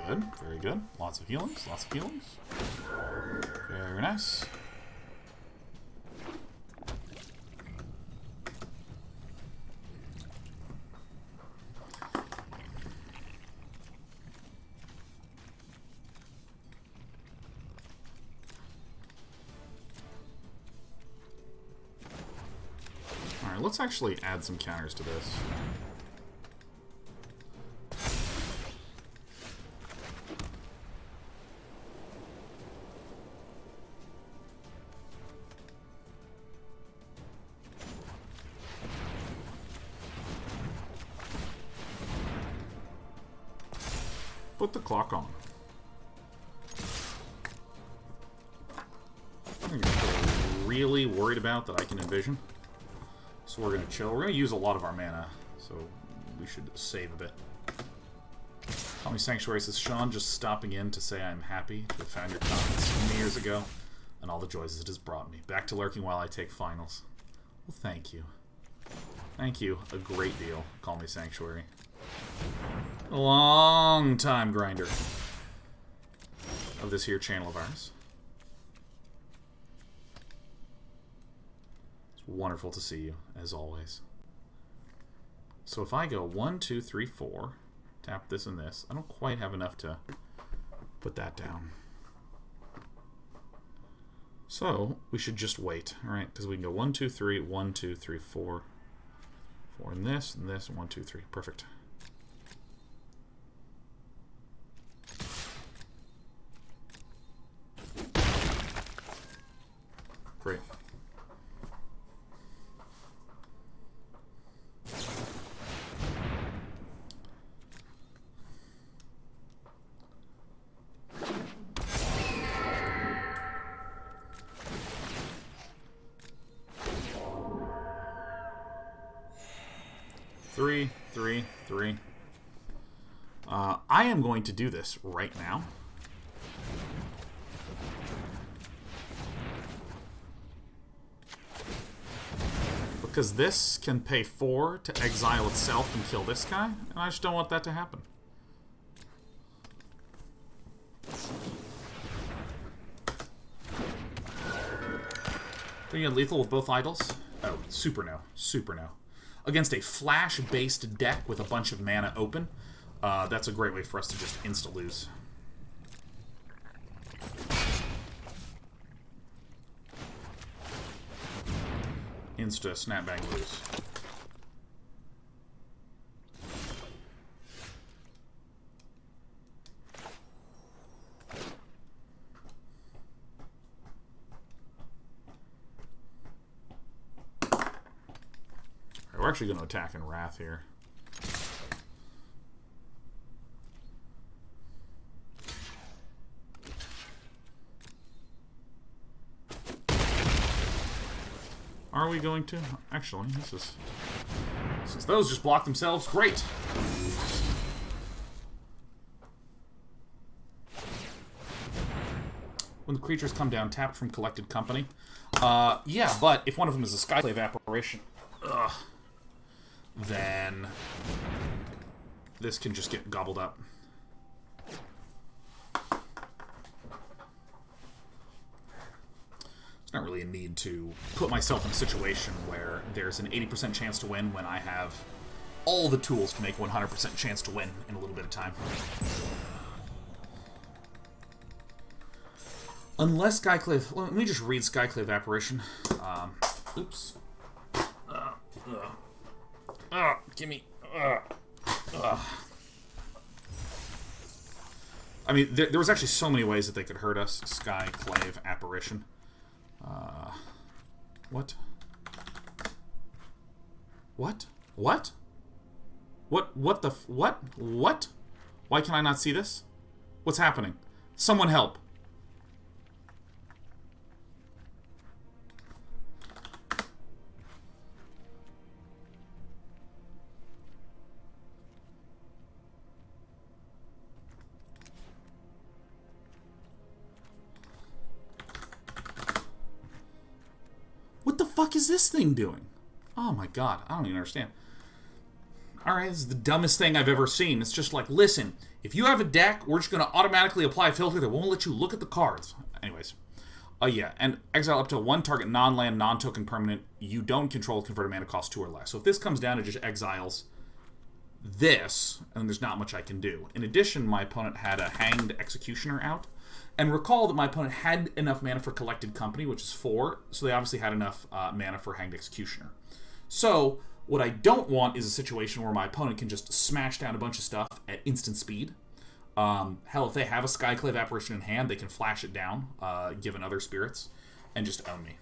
Good. Very good. Lots of healings. Lots of healings. Very nice. Alright, let's actually add some counters to this. Put the clock on. I'm really worried about that I can envision. So we're going to chill. We're going to use a lot of our mana, so we should save a bit. Call me Sanctuary says, Sean, just stopping in to say I'm happy to have found your comments many years ago and all the joys it has brought me. Back to lurking while I take finals. Well, thank you. Thank you a great deal. Call me Sanctuary. A long time grinder of this here channel of ours. It's wonderful to see you, as always. So if I go 1, 2, 3, 4, tap this and this, I don't quite have enough to put that down. So we should just wait, alright? Because we can go 1, 2, 3, 1, 2, 3, 4, 4 and this, and 1, 2, 3. Perfect. Great. Three, 3, 3. I am going to do this right now. Because this can pay 4 to exile itself and kill this guy, and I just don't want that to happen. Do you get lethal with both idols? Oh, super no. Super no. Against a flash-based deck with a bunch of mana open, that's a great way for us to just insta-lose. Insta-snapbang lose. We're actually going to attack in Wrath here. Are we going to? Actually, this is... Since those just block themselves, great! When the creatures come down tapped from collected company. Yeah, but if one of them is a Skyclave apparition... Ugh. Then this can just get gobbled up. There's not really a need to put myself in a situation where there's an 80% chance to win when I have all the tools to make 100% chance to win in a little bit of time. Unless Skyclave... Let me just read Skyclave Apparition. Oops. Gimme. I mean, there was actually so many ways that they could hurt us. Skyclave Apparition. What? What? What? What the... What? What? Why can I not see this? What's happening? Someone help. What the fuck is this thing doing? Oh my god, I don't even understand. Alright, this is the dumbest thing I've ever seen. It's just like, listen, if you have a deck, we're just going to automatically apply a filter that won't let you look at the cards. Anyways. Yeah, and exile up to one target non-land, non-token permanent you don't control with converted mana cost 2 or less. So if this comes down, it just exiles this, and there's not much I can do. In addition, my opponent had a Hanged Executioner out. And recall that my opponent had enough mana for Collected Company, which is 4, so they obviously had enough mana for Hanged Executioner. So, what I don't want is a situation where my opponent can just smash down a bunch of stuff at instant speed. Hell, if they have a Skyclave Apparition in hand, they can flash it down, given other spirits, and just own me.